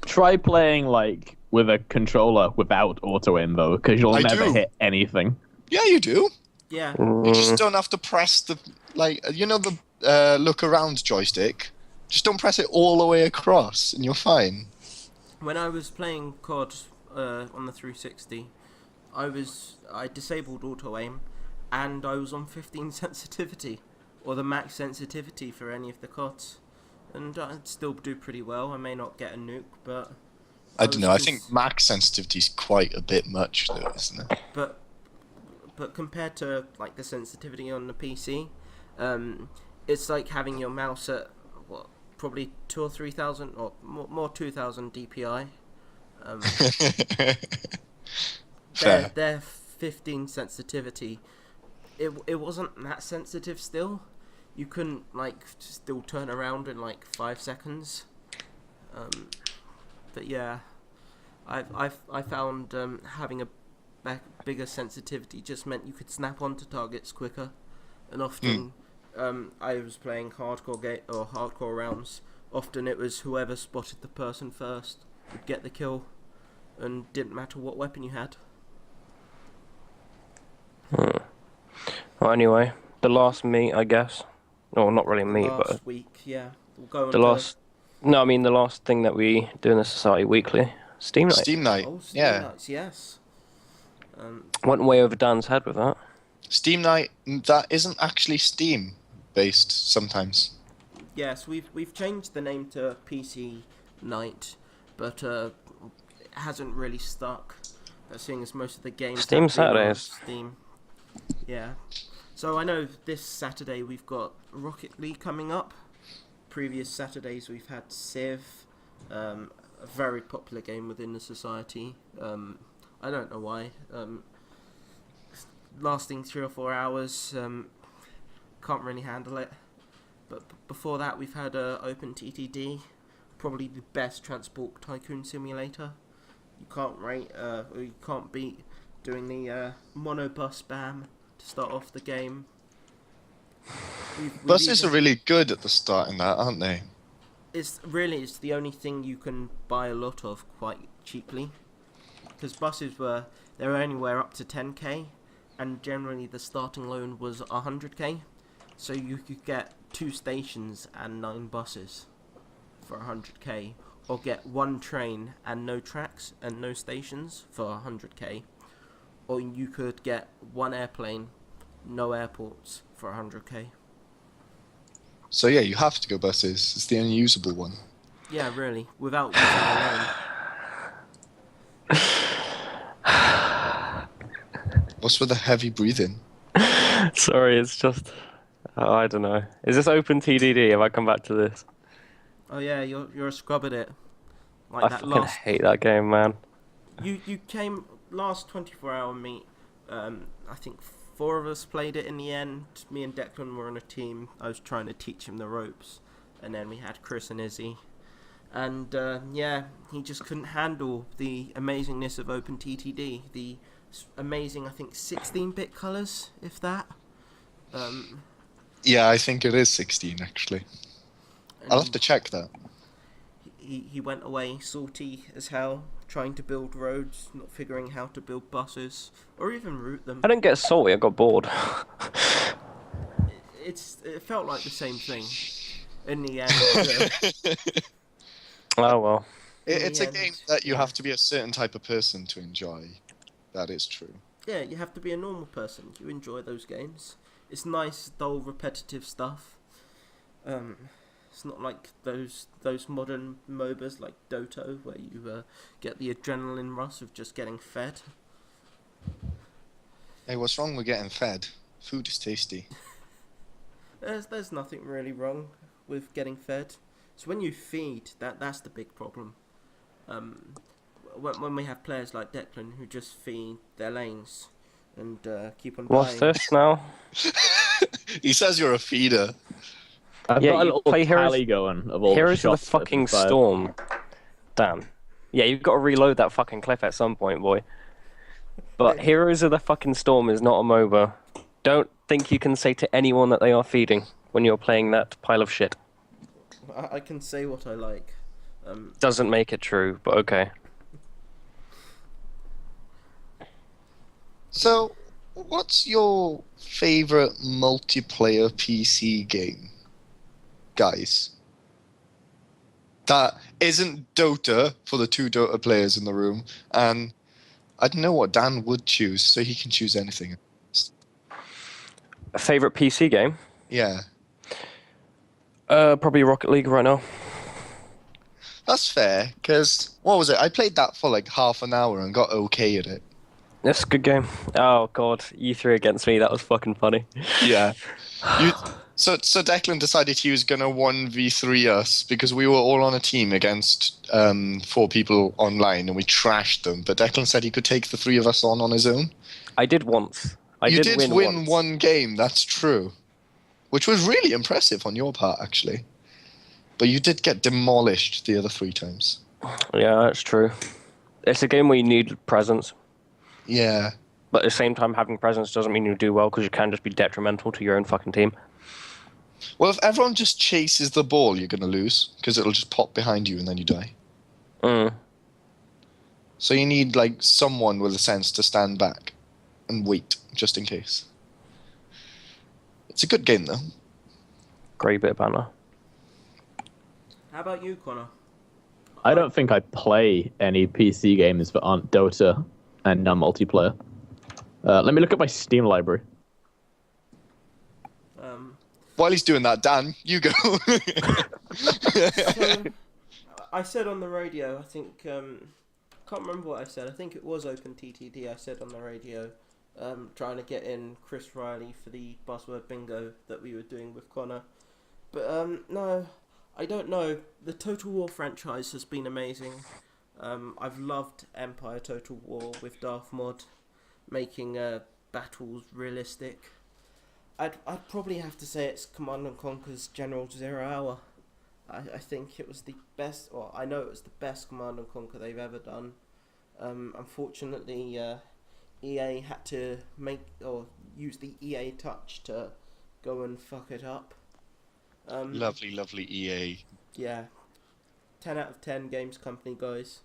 [SPEAKER 4] Try playing, like, with a controller without auto-aim, though, because you'll never hit anything.
[SPEAKER 2] Yeah, you do.
[SPEAKER 1] Yeah.
[SPEAKER 2] You just don't have to press the, the look-around joystick. Just don't press it all the way across, and you're fine.
[SPEAKER 1] When I was playing COD on the 360, I disabled auto aim, and I was on 15 sensitivity, or the max sensitivity for any of the CODs, and I'd still do pretty well. I may not get a nuke, but
[SPEAKER 2] I don't know. I think max sensitivity is quite a bit much, though, isn't it?
[SPEAKER 1] But compared to like the sensitivity on the PC, it's like having your mouse at probably 2,000 or 3,000 or more 2,000 DPI. Their 15 sensitivity, it wasn't that sensitive still. You couldn't still turn around in 5 seconds. But yeah, I found having a bigger sensitivity just meant you could snap onto targets quicker, and often I was playing hardcore rounds. Often it was whoever spotted the person first would get the kill, and didn't matter what weapon you had.
[SPEAKER 3] Well, anyway, the last meet, I guess. No, not really meet, but
[SPEAKER 1] Last week, yeah. We'll go on
[SPEAKER 3] the last. No, I mean the last thing that we do in the society weekly, Steam Night.
[SPEAKER 2] Steam Night.
[SPEAKER 1] Oh, Steam
[SPEAKER 2] yeah.
[SPEAKER 1] Nights, yes.
[SPEAKER 3] Went way over Dan's head with that.
[SPEAKER 2] Steam Night, that isn't actually Steam based sometimes.
[SPEAKER 1] Yes, we've changed the name to PC Night, but it hasn't really stuck. Seeing as most of the games
[SPEAKER 3] Steam
[SPEAKER 1] have been on
[SPEAKER 3] Saturdays.
[SPEAKER 1] Steam. Yeah. So I know this Saturday we've got Rocket League coming up. Previous Saturdays we've had Civ, a very popular game within the society. I don't know why. Lasting 3 or 4 hours, can't really handle it. But before that we've had Open TTD, probably the best transport tycoon simulator. You can't beat doing the monobus spam to start off the game.
[SPEAKER 2] Buses are really good at the start in that, aren't they?
[SPEAKER 1] It's the only thing you can buy a lot of quite cheaply, because buses they're anywhere up to 10k, and generally the starting loan was 100k, so you could get 2 stations and 9 buses for 100k, or get 1 train and no tracks and no stations for 100k, or you could get 1 airplane, no airports for 100k.
[SPEAKER 2] So yeah, you have to go buses. It's the unusable one.
[SPEAKER 1] Yeah, really. Without using a lane.
[SPEAKER 2] What's with the heavy breathing?
[SPEAKER 3] Sorry, it's just... Oh, I don't know. Is this open TDD? Have I come back to this?
[SPEAKER 1] Oh yeah, you're a scrub at it. Like
[SPEAKER 3] I
[SPEAKER 1] that
[SPEAKER 3] fucking
[SPEAKER 1] last.
[SPEAKER 3] hate that game, man.
[SPEAKER 1] You came last 24-hour meet. I think 4 of us played it in the end. Me and Declan were on a team. I was trying to teach him the ropes, and then we had Chris and Izzy. And yeah, he just couldn't handle the amazingness of OpenTTD. The amazing, I think, 16-bit colours, if that.
[SPEAKER 2] Yeah, I think it is 16 actually. I'll have to check that.
[SPEAKER 1] He went away salty as hell, trying to build roads, not figuring how to build buses, or even route them.
[SPEAKER 3] I didn't get salty, I got bored.
[SPEAKER 1] It felt like the same thing. In the end,
[SPEAKER 3] Oh well.
[SPEAKER 2] It's a
[SPEAKER 1] end,
[SPEAKER 2] game that you
[SPEAKER 1] yeah.
[SPEAKER 2] have to be a certain type of person to enjoy. That is true.
[SPEAKER 1] Yeah, you have to be a normal person. You enjoy those games. It's nice, dull, repetitive stuff. It's not like those modern MOBAs like Dota, where you get the adrenaline rush of just getting fed.
[SPEAKER 2] Hey, what's wrong with getting fed? Food is tasty.
[SPEAKER 1] There's nothing really wrong with getting fed. So when you feed, that's the big problem. When we have players like Declan who just feed their lanes and keep on
[SPEAKER 3] What's
[SPEAKER 1] dying.
[SPEAKER 3] this now?
[SPEAKER 2] He says you're a feeder.
[SPEAKER 4] I've
[SPEAKER 3] Yeah,
[SPEAKER 4] got a
[SPEAKER 3] you
[SPEAKER 4] little
[SPEAKER 3] play
[SPEAKER 4] tally going of all
[SPEAKER 3] Heroes
[SPEAKER 4] the
[SPEAKER 3] of the
[SPEAKER 4] shots that have
[SPEAKER 3] fucking
[SPEAKER 4] been fired.
[SPEAKER 3] Storm. Damn. Yeah, you've got to reload that fucking clip at some point, boy. But Heroes of the fucking Storm is not a MOBA. Don't think you can say to anyone that they are feeding when you're playing that pile of shit.
[SPEAKER 1] I can say what I like.
[SPEAKER 3] Doesn't make it true, but okay.
[SPEAKER 2] So, what's your favorite multiplayer PC game, guys? That isn't Dota for the 2 Dota players in the room, and I don't know what Dan would choose, so he can choose anything.
[SPEAKER 3] Favorite PC game?
[SPEAKER 2] Yeah,
[SPEAKER 3] Probably Rocket League right now.
[SPEAKER 2] that's fair, because, what was it? I played that for like half an hour and got okay at it.
[SPEAKER 3] It's a good game. Oh god, you 3 against me. That was fucking funny.
[SPEAKER 2] Yeah. So Declan decided he was going to 1v3 us because we were all on a team against 4 people online and we trashed them. But Declan said he could take the 3 of us on his own.
[SPEAKER 3] I did once.
[SPEAKER 2] You
[SPEAKER 3] did
[SPEAKER 2] did
[SPEAKER 3] win once.
[SPEAKER 2] one game, that's true. Which was really impressive on your part, actually. But you did get demolished the other 3 times.
[SPEAKER 3] Yeah, that's true. It's a game where you need presence.
[SPEAKER 2] Yeah.
[SPEAKER 3] But at the same time, having presence doesn't mean you do well because you can just be detrimental to your own fucking team.
[SPEAKER 2] Well, if everyone just chases the ball, you're going to lose because it'll just pop behind you and then you die. So you need like someone with a sense to stand back and wait just in case. It's a good game though.
[SPEAKER 3] Great bit of banner.
[SPEAKER 1] How about you, Connor?
[SPEAKER 4] I don't think I play any PC games that aren't Dota and multiplayer. Let me look at my Steam library.
[SPEAKER 2] While he's doing that, Dan, you go.
[SPEAKER 1] So, I said on the radio, I think, can't remember what I said. I think it was OpenTTD. I said on the radio, trying to get in Chris Riley for the buzzword bingo that we were doing with Connor. But no, I don't know. The Total War franchise has been amazing. I've loved Empire Total War with Darth Mod, making battles realistic. I'd probably have to say it's Command & Conquer's General 0 Hour. I think it was the best, or I know it was the best Command & Conquer they've ever done. Unfortunately, EA had to use the EA touch to go and fuck it up.
[SPEAKER 2] Lovely, lovely EA.
[SPEAKER 1] Yeah. 10 out of 10 games company, guys.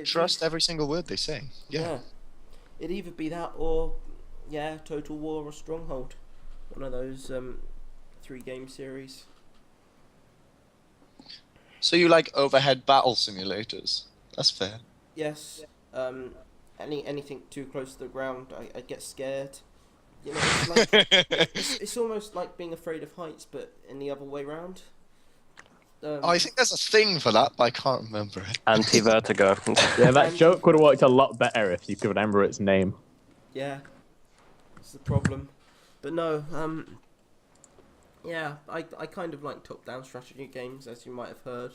[SPEAKER 2] Trust every single word they say. Yeah.
[SPEAKER 1] It'd either be that or, Total War or Stronghold. One of those 3 game series.
[SPEAKER 2] So you like overhead battle simulators? That's fair.
[SPEAKER 1] Yes. Anything too close to the ground, I get scared. You know, it's like it's almost like being afraid of heights, but in the other way round.
[SPEAKER 2] I think there's a thing for that, but I can't remember it.
[SPEAKER 3] Anti-vertigo.
[SPEAKER 4] Yeah, that
[SPEAKER 1] And-
[SPEAKER 4] joke would have worked a lot better if you could remember its name.
[SPEAKER 1] Yeah, it's the problem. But no, yeah, I kind of like top-down strategy games, as you might have heard,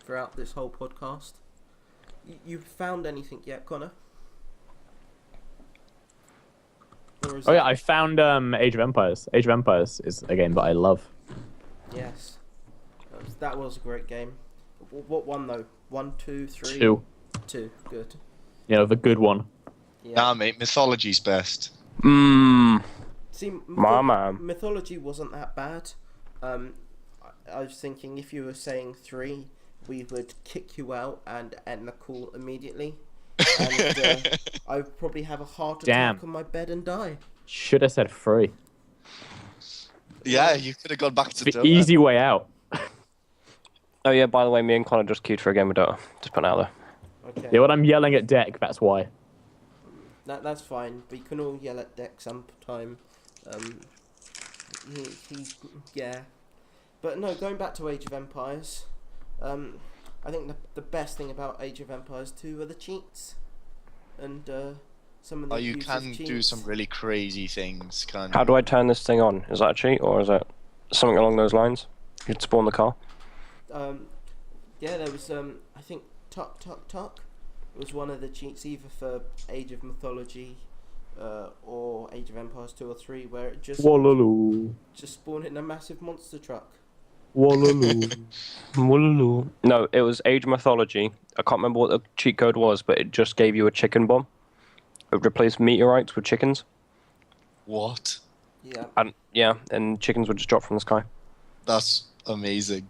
[SPEAKER 1] throughout this whole podcast. You found anything yet, Connor? Or is
[SPEAKER 4] Oh
[SPEAKER 1] it-
[SPEAKER 4] yeah, I found Age of Empires. Age of Empires is a game that I love.
[SPEAKER 1] Yes, that was a great game. What one though? 1, 2, 3.
[SPEAKER 4] 2.
[SPEAKER 1] 2. Good.
[SPEAKER 4] You know, the good one.
[SPEAKER 1] Yeah.
[SPEAKER 2] Nah, mate, mythology's best.
[SPEAKER 3] Mmm.
[SPEAKER 1] See,
[SPEAKER 3] Mama.
[SPEAKER 1] mythology wasn't that bad. I was thinking if you were saying 3, we would kick you out and end the call immediately. And I would probably have a heart attack
[SPEAKER 4] Damn.
[SPEAKER 1] on my bed and die.
[SPEAKER 4] Should have said 3.
[SPEAKER 2] Yeah, you could have gone back to
[SPEAKER 4] The
[SPEAKER 2] Dota.
[SPEAKER 4] easy way out.
[SPEAKER 3] Oh yeah, by the way, me and Connor just queued for a game of Dota. Just put it out there.
[SPEAKER 1] Okay.
[SPEAKER 4] Yeah, when I'm yelling at deck, that's why.
[SPEAKER 1] That's fine. We can all yell at Deck sometime. Yeah. But no, going back to Age of Empires, I think the best thing about Age of Empires 2 are the cheats. And some of the
[SPEAKER 2] You
[SPEAKER 1] use
[SPEAKER 2] can
[SPEAKER 1] of
[SPEAKER 2] do
[SPEAKER 1] cheats.
[SPEAKER 2] some really crazy things, can't
[SPEAKER 3] How
[SPEAKER 2] you?
[SPEAKER 3] do I turn this thing on? Is that a cheat or is it something along those lines? You'd spawn the car.
[SPEAKER 1] Yeah, there was I think Tuck Tuck Tuck was one of the cheats either for Age of Mythology or Age of Empires 2 or 3, where it just
[SPEAKER 4] Wallaloo.
[SPEAKER 1] spawned in a massive monster truck.
[SPEAKER 4] Wallaloo.
[SPEAKER 3] No, it was Age Mythology. I can't remember what the cheat code was, but it just gave you a chicken bomb. It replaced meteorites with chickens.
[SPEAKER 2] What?
[SPEAKER 1] Yeah.
[SPEAKER 3] And chickens would just drop from the sky.
[SPEAKER 2] That's amazing.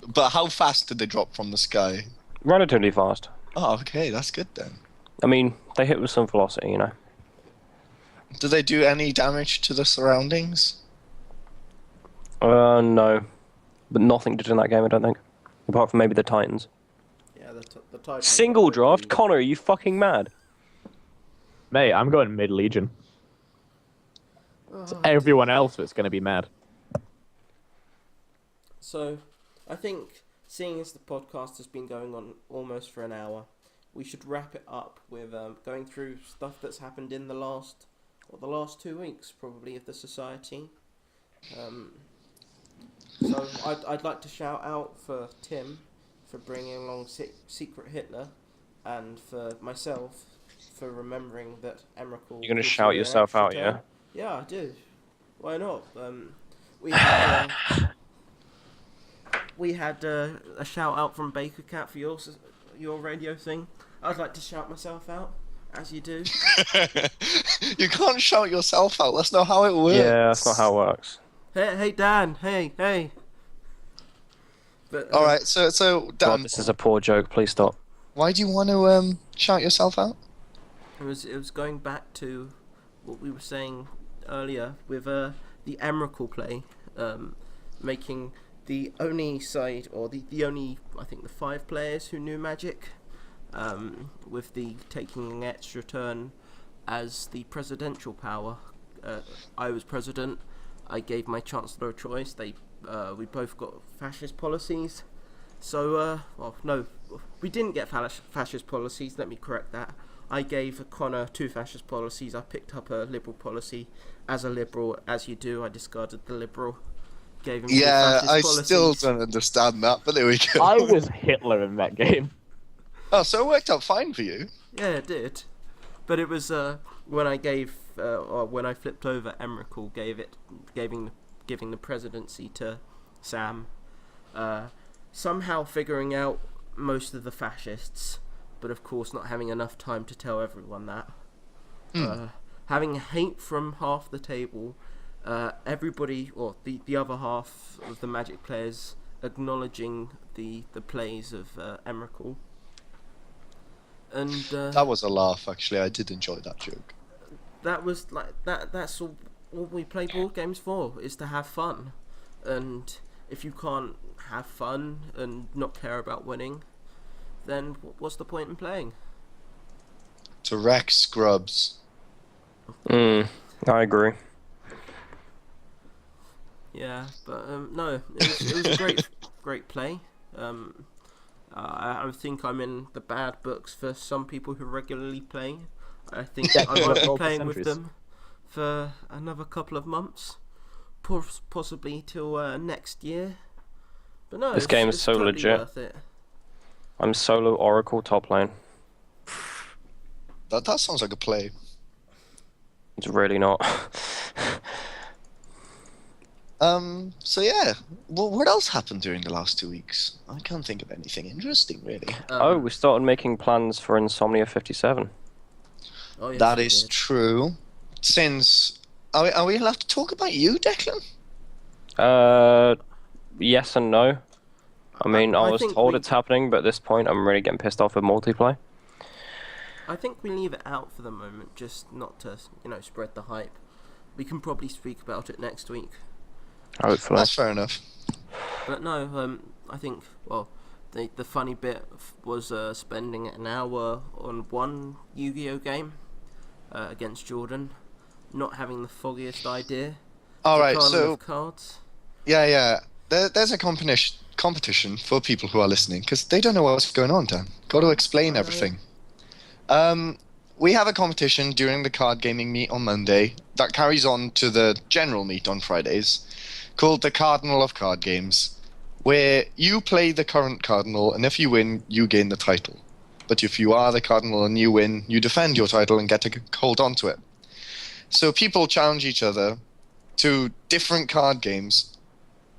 [SPEAKER 2] But how fast did they drop from the sky?
[SPEAKER 3] Relatively fast.
[SPEAKER 2] Oh, okay, that's good then.
[SPEAKER 3] I mean, they hit with some velocity, you know.
[SPEAKER 2] Do they do any damage to the surroundings?
[SPEAKER 3] No. But nothing did in that game, I don't think. Apart from maybe the Titans.
[SPEAKER 1] Yeah, the title.
[SPEAKER 3] Single draft? Connor, are you fucking mad?
[SPEAKER 4] Mate, I'm going mid-legion. Everyone else that's going to be mad.
[SPEAKER 1] So, I think, seeing as the podcast has been going on almost for an hour, we should wrap it up with going through stuff that's happened in the last 2 weeks, probably, of the society. So, I'd like to shout out for Tim for bringing along Secret Hitler, and for myself for remembering that Emrakul...
[SPEAKER 3] You're gonna shout yourself out, yeah?
[SPEAKER 1] Yeah, I do. Why not? We had... We had a shout out from Baker Cat for your radio thing. I'd like to shout myself out, as you do.
[SPEAKER 2] You can't shout yourself out. That's not how it works.
[SPEAKER 3] Yeah, that's not how it works.
[SPEAKER 1] Hey, Dan. Hey. But,
[SPEAKER 2] All right, so
[SPEAKER 3] God,
[SPEAKER 2] Dan,
[SPEAKER 3] this is a poor joke. Please stop.
[SPEAKER 2] why do you want to shout yourself out?
[SPEAKER 1] It was going back to what we were saying earlier with the Emrakul play, making the only side, or the only, I think, the 5 players who knew Magic, with the taking an extra turn as the presidential power. I was president. I gave my chancellor a choice. We both got fascist policies. So, no, we didn't get fascist policies. Let me correct that. I gave Connor 2 fascist policies. I picked up a liberal policy. As a liberal, as you do, I discarded the liberal. Gave him 2
[SPEAKER 2] Yeah,
[SPEAKER 1] fascist
[SPEAKER 2] I
[SPEAKER 1] policies.
[SPEAKER 2] still don't understand that, but there we go.
[SPEAKER 4] I was Hitler in that game.
[SPEAKER 2] Oh, so it worked out fine for you.
[SPEAKER 1] Yeah, it did. But it was when I gave, or when I flipped over Emrakul, giving the presidency to Sam. Somehow figuring out most of the fascists, but of course not having enough time to tell everyone that. Having hate from half the table, everybody, or the other half of the Magic players, acknowledging the plays of Emrakul. And
[SPEAKER 2] That was a laugh, actually. I did enjoy that joke.
[SPEAKER 1] that was like that's all we play board games for, is to have fun. And if you can't have fun and not care about winning, then what's the point in playing?
[SPEAKER 2] To wreck scrubs.
[SPEAKER 3] I agree.
[SPEAKER 1] Yeah, but no, it was a great play. I think I'm in the bad books for some people who regularly play. I think
[SPEAKER 4] Yeah,
[SPEAKER 1] I might be
[SPEAKER 4] roll for
[SPEAKER 1] playing with
[SPEAKER 4] centuries.
[SPEAKER 1] them for another couple of months, possibly till next year. But no,
[SPEAKER 3] This game is
[SPEAKER 1] it's
[SPEAKER 3] so
[SPEAKER 1] totally
[SPEAKER 3] legit.
[SPEAKER 1] worth it.
[SPEAKER 3] I'm solo Oracle top lane.
[SPEAKER 2] That sounds like a play.
[SPEAKER 3] It's really not.
[SPEAKER 2] So yeah, well, what else happened during the last 2 weeks? I can't think of anything interesting, really.
[SPEAKER 3] Oh, we started making plans for Insomnia 57.
[SPEAKER 1] Oh, yes,
[SPEAKER 2] That
[SPEAKER 1] we
[SPEAKER 2] is
[SPEAKER 1] did.
[SPEAKER 2] true. Since are we allowed to talk about you, Declan?
[SPEAKER 3] Yes and no. I mean, I was
[SPEAKER 1] think
[SPEAKER 3] told
[SPEAKER 1] we-
[SPEAKER 3] it's happening, but at this point, I'm really getting pissed off with multiplayer.
[SPEAKER 1] I think we leave it out for the moment, just not to spread the hype. We can probably speak about it next week.
[SPEAKER 3] Hopefully.
[SPEAKER 2] That's fair enough.
[SPEAKER 1] But no, I think the funny bit was spending an hour on one Yu-Gi-Oh game against Jordan, not having the foggiest idea.
[SPEAKER 2] All
[SPEAKER 1] The
[SPEAKER 2] right,
[SPEAKER 1] Carnival
[SPEAKER 2] so
[SPEAKER 1] of cards.
[SPEAKER 2] yeah. There's a competition for people who are listening because they don't know what's going on, Dan. Got to explain
[SPEAKER 1] Right.
[SPEAKER 2] everything. We have a competition during the card gaming meet on Monday that carries on to the general meet on Fridays, called the Cardinal of Card Games, where you play the current Cardinal, and if you win, you gain the title. But if you are the Cardinal and you win, you defend your title and get to hold on to it. So people challenge each other to different card games.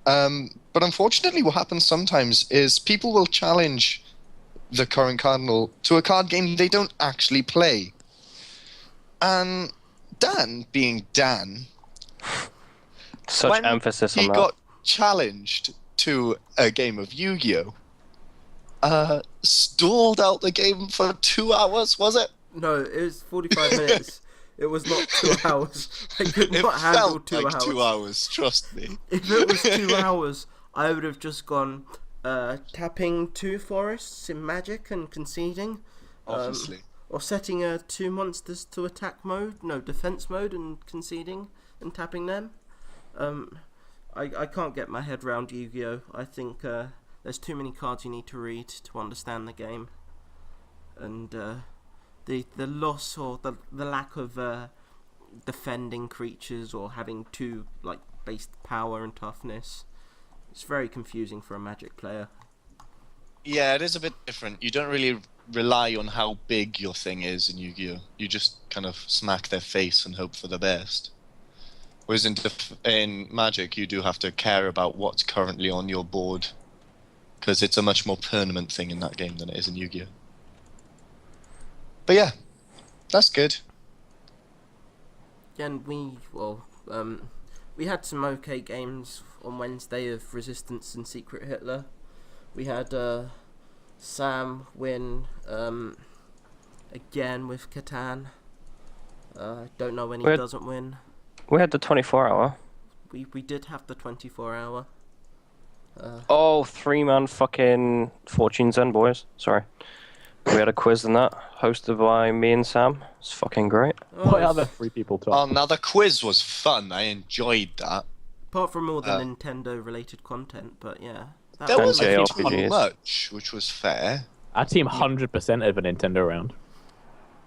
[SPEAKER 2] But unfortunately, what happens sometimes is people will challenge the current Cardinal to a card game they don't actually play. And Dan, being Dan,
[SPEAKER 3] Such
[SPEAKER 2] when
[SPEAKER 3] emphasis
[SPEAKER 2] he
[SPEAKER 3] on that.
[SPEAKER 2] got challenged to a game of Yu-Gi-Oh, stalled out the game for 2 hours, was it?
[SPEAKER 1] No, it was 45 minutes. It was not 2 hours. I could
[SPEAKER 2] It
[SPEAKER 1] not handle
[SPEAKER 2] felt
[SPEAKER 1] 2
[SPEAKER 2] like
[SPEAKER 1] hours.
[SPEAKER 2] 2 hours, trust me.
[SPEAKER 1] If it was 2 hours, I would have just gone tapping 2 forests in Magic and conceding.
[SPEAKER 2] Obviously.
[SPEAKER 1] Or setting 2 monsters to attack mode, no, defense mode, and conceding and tapping them. I can't get my head around Yu-Gi-Oh! I think there's too many cards you need to read to understand the game. And the loss or the lack of defending creatures or having two based power and toughness, it's very confusing for a Magic player.
[SPEAKER 2] Yeah, it is a bit different. You don't really rely on how big your thing is in Yu-Gi-Oh! You just kind of smack their face and hope for the best. Whereas in Magic, you do have to care about what's currently on your board, because it's a much more permanent thing in that game than it is in Yu-Gi-Oh! But yeah, that's good.
[SPEAKER 1] Yeah, and we had some okay games on Wednesday of Resistance and Secret Hitler. We had Sam win again with Catan. I don't know when he doesn't win.
[SPEAKER 3] We had the 24-hour.
[SPEAKER 1] We did have the 24-hour.
[SPEAKER 3] Oh, 3-man fucking Fortune's End, boys. Sorry. We had a quiz in that, hosted by me and Sam. It's fucking great.
[SPEAKER 4] What other 3 people talk?
[SPEAKER 2] Oh, now the quiz was fun. I enjoyed that.
[SPEAKER 1] Apart from all the Nintendo-related content, but yeah.
[SPEAKER 2] There wasn't
[SPEAKER 3] JRPGs.
[SPEAKER 2] too much, which was fair.
[SPEAKER 4] Our team 100% of a Nintendo round.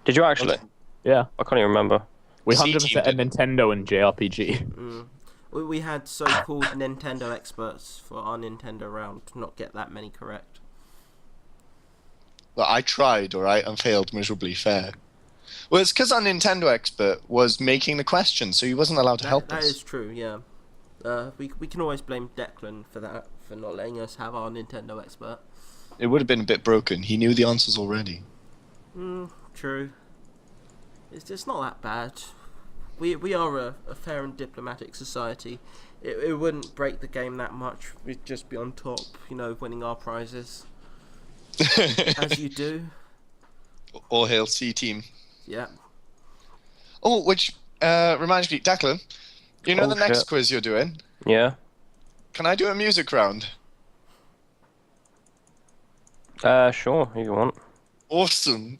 [SPEAKER 3] Did you actually?
[SPEAKER 4] Yeah,
[SPEAKER 3] I can't even remember.
[SPEAKER 4] we
[SPEAKER 2] C
[SPEAKER 4] 100%
[SPEAKER 2] team
[SPEAKER 4] a
[SPEAKER 2] didn't.
[SPEAKER 4] Nintendo and JRPG.
[SPEAKER 1] We had so-called Nintendo experts for our Nintendo round to not get that many correct.
[SPEAKER 2] Well, I tried, alright, and failed miserably. Fair. Well, it's because our Nintendo expert was making the question, so he wasn't allowed to help
[SPEAKER 1] That
[SPEAKER 2] us.
[SPEAKER 1] is true, yeah. We can always blame Declan for that, for not letting us have our Nintendo expert.
[SPEAKER 2] It would have been a bit broken. He knew the answers already.
[SPEAKER 1] True. It's not that bad. We are a fair and diplomatic society. It wouldn't break the game that much. We'd just be on top, winning our prizes. As you do.
[SPEAKER 2] All hail C team.
[SPEAKER 1] Yeah.
[SPEAKER 2] Oh, which reminds me, Declan, you know
[SPEAKER 3] Oh,
[SPEAKER 2] the next
[SPEAKER 3] shit.
[SPEAKER 2] quiz you're doing?
[SPEAKER 3] Yeah.
[SPEAKER 2] Can I do a music round?
[SPEAKER 3] Sure, if you want.
[SPEAKER 2] Awesome.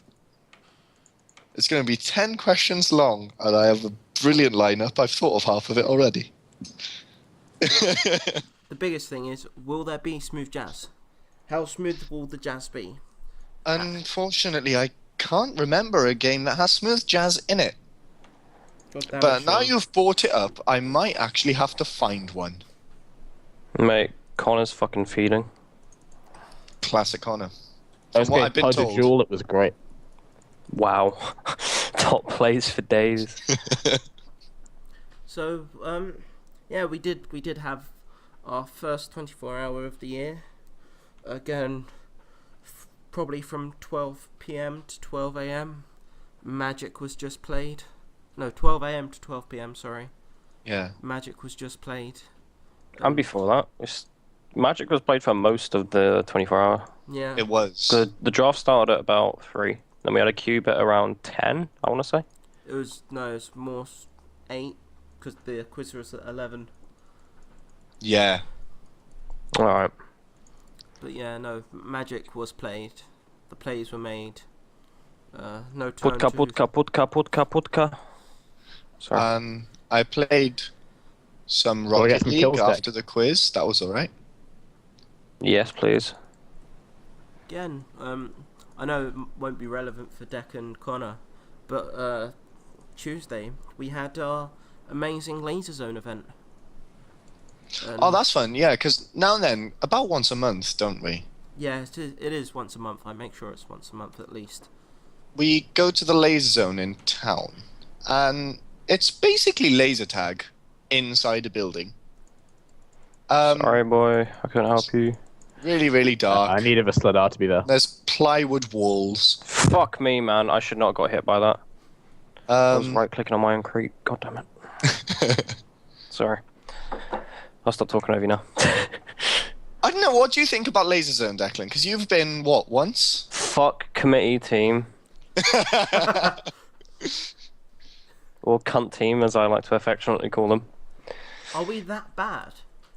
[SPEAKER 2] It's going to be 10 questions long, and I have a brilliant lineup. I've thought of half of it already.
[SPEAKER 1] The biggest thing is, will there be smooth jazz? How smooth will the jazz be?
[SPEAKER 2] Unfortunately, I can't remember a game that has smooth jazz in it. But now you've brought it up, I might actually have to find one.
[SPEAKER 3] Mate, Connor's fucking feeding.
[SPEAKER 2] Classic Connor.
[SPEAKER 4] I was
[SPEAKER 2] From what
[SPEAKER 4] getting
[SPEAKER 2] I've been
[SPEAKER 4] Pudge a
[SPEAKER 2] told.
[SPEAKER 4] Jewel, it was great.
[SPEAKER 3] Wow. Top plays for days.
[SPEAKER 1] So, yeah, we did have our first 24-hour of the year. Again, probably from 12 p.m. to 12 a.m. Magic was just played. No, 12 a.m. to 12 p.m. Sorry.
[SPEAKER 2] Yeah.
[SPEAKER 1] Magic was just played.
[SPEAKER 3] And before that, Magic was played for most of the 24-hour.
[SPEAKER 1] Yeah.
[SPEAKER 2] It was.
[SPEAKER 3] The draft started at about 3. Then we had a cube at around 10, I want to say.
[SPEAKER 1] It was more 8 because the quiz was at 11.
[SPEAKER 2] Yeah.
[SPEAKER 3] Alright.
[SPEAKER 1] But yeah, no, Magic was played. The plays were made. No turn
[SPEAKER 3] Putka. Sorry.
[SPEAKER 2] I played some
[SPEAKER 4] Well, we got
[SPEAKER 2] Rocket
[SPEAKER 4] some
[SPEAKER 2] League
[SPEAKER 4] kills
[SPEAKER 2] after the quiz. That was alright.
[SPEAKER 3] Yes, please.
[SPEAKER 1] Again, I know it won't be relevant for Deck and Connor, but Tuesday we had our amazing Laser Zone event.
[SPEAKER 2] Oh, that's fun. Yeah, because now and then, about once a month, don't we?
[SPEAKER 1] Yeah, it is once a month. I make sure it's once a month at least.
[SPEAKER 2] We go to the laser zone in town, and it's basically laser tag inside a building.
[SPEAKER 3] Sorry, boy. I couldn't help you.
[SPEAKER 2] Really, really dark.
[SPEAKER 4] I needed a Sladar to be there.
[SPEAKER 2] There's plywood walls.
[SPEAKER 3] Fuck me, man. I should not have got hit by that. I was
[SPEAKER 2] Um,
[SPEAKER 3] right-clicking on my own creep. God damn it. Sorry. I'll stop talking over you now.
[SPEAKER 2] I don't know. What do you think about laser zone, Declan? Because you've been once?
[SPEAKER 3] Fuck committee team. Or cunt team, as I like to affectionately call them.
[SPEAKER 1] Are we that bad?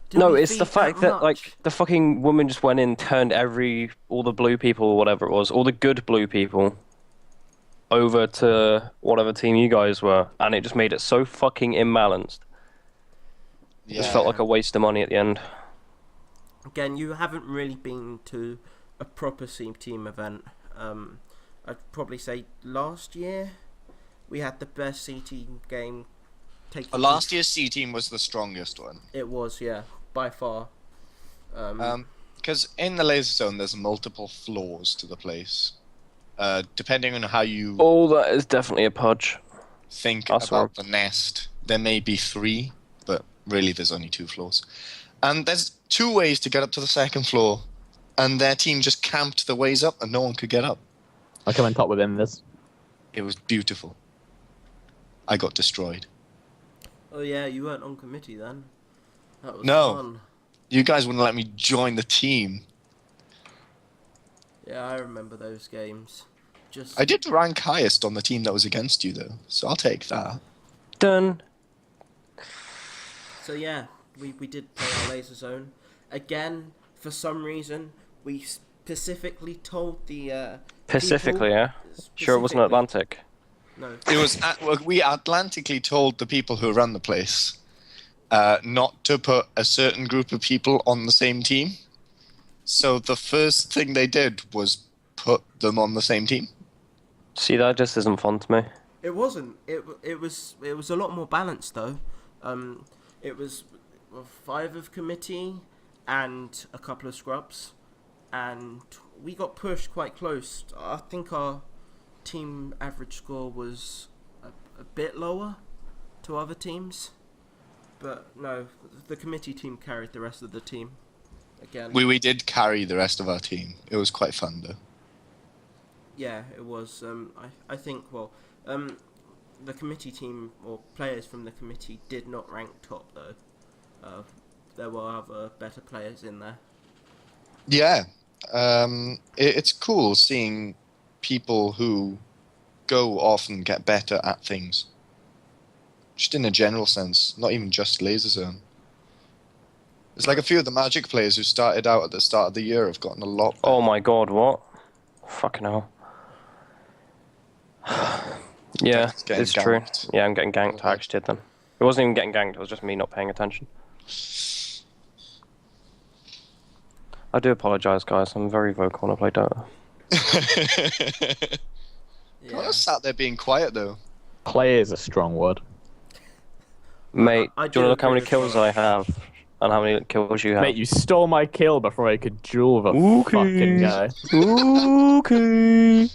[SPEAKER 1] Did
[SPEAKER 3] No,
[SPEAKER 1] we
[SPEAKER 3] it's the
[SPEAKER 1] feed
[SPEAKER 3] fact that,
[SPEAKER 1] much?
[SPEAKER 3] like, the fucking woman just went in, turned all the blue people, or whatever it was, all the good blue people, over to whatever team you guys were, and it just made it so fucking imbalanced. It just felt like a waste of money at the end.
[SPEAKER 1] Again, you haven't really been to a proper team event. I'd probably say last year we had the best C-team game.
[SPEAKER 2] Last year's C team was the strongest one.
[SPEAKER 1] It was, yeah, by far.
[SPEAKER 2] Because in the laser zone, there's multiple floors to the place. Depending on how you
[SPEAKER 3] Oh, that is definitely a pudge.
[SPEAKER 2] think
[SPEAKER 3] That's
[SPEAKER 2] about the nest, there may be 3, but really there's only 2 floors. And there's 2 ways to get up to the second floor, and their team just camped the ways up, and no one could get up.
[SPEAKER 4] I come on top within this.
[SPEAKER 2] It was beautiful. I got destroyed.
[SPEAKER 1] Oh yeah, you weren't on committee then. That was
[SPEAKER 2] No.
[SPEAKER 1] fun.
[SPEAKER 2] You guys wouldn't let me join the team.
[SPEAKER 1] Yeah, I remember those games. Just
[SPEAKER 2] I did rank highest on the team that was against you, though, so I'll take that.
[SPEAKER 3] Done.
[SPEAKER 1] So yeah, we did play our laser zone. Again, for some reason, we specifically told the
[SPEAKER 3] Specifically,
[SPEAKER 1] people,
[SPEAKER 3] yeah? Sure it wasn't
[SPEAKER 1] specifically-
[SPEAKER 3] Atlantic.
[SPEAKER 1] No.
[SPEAKER 2] It was we atlantically told the people who run the place not to put a certain group of people on the same team. So the first thing they did was put them on the same team.
[SPEAKER 3] See, that just isn't fun to me.
[SPEAKER 1] It wasn't. It was a lot more balanced though. It was 5 of committee and a couple of scrubs, and we got pushed quite close. I think our team average score was a bit lower to other teams, but no, the committee team carried the rest of the team. Again,
[SPEAKER 2] We did carry the rest of our team. It was quite fun, though.
[SPEAKER 1] yeah, it was. I think the committee team or players from the committee did not rank top though. There were other better players in there.
[SPEAKER 2] Yeah, it's cool seeing people who go off and get better at things. Just in a general sense, not even just Laser Zone. There's like a few of the Magic players who started out at the start of the year have gotten a lot better.
[SPEAKER 3] Oh my god, what? Fucking hell. Yeah,
[SPEAKER 2] It's getting
[SPEAKER 3] it's true.
[SPEAKER 2] ganked.
[SPEAKER 3] Yeah, I'm getting ganked. I actually did then. It wasn't even getting ganked. It was just me not paying attention. I do apologise, guys. I'm very vocal when I play Dota.
[SPEAKER 2] Connor sat there being quiet though.
[SPEAKER 4] Play is a strong word.
[SPEAKER 3] Mate,
[SPEAKER 1] I
[SPEAKER 3] do you want to look how
[SPEAKER 1] agree
[SPEAKER 3] many
[SPEAKER 1] with
[SPEAKER 3] kills
[SPEAKER 1] Connor.
[SPEAKER 3] I have and how many kills you have?
[SPEAKER 4] Mate, you stole my kill before I could duel the fucking guy.
[SPEAKER 3] Okay.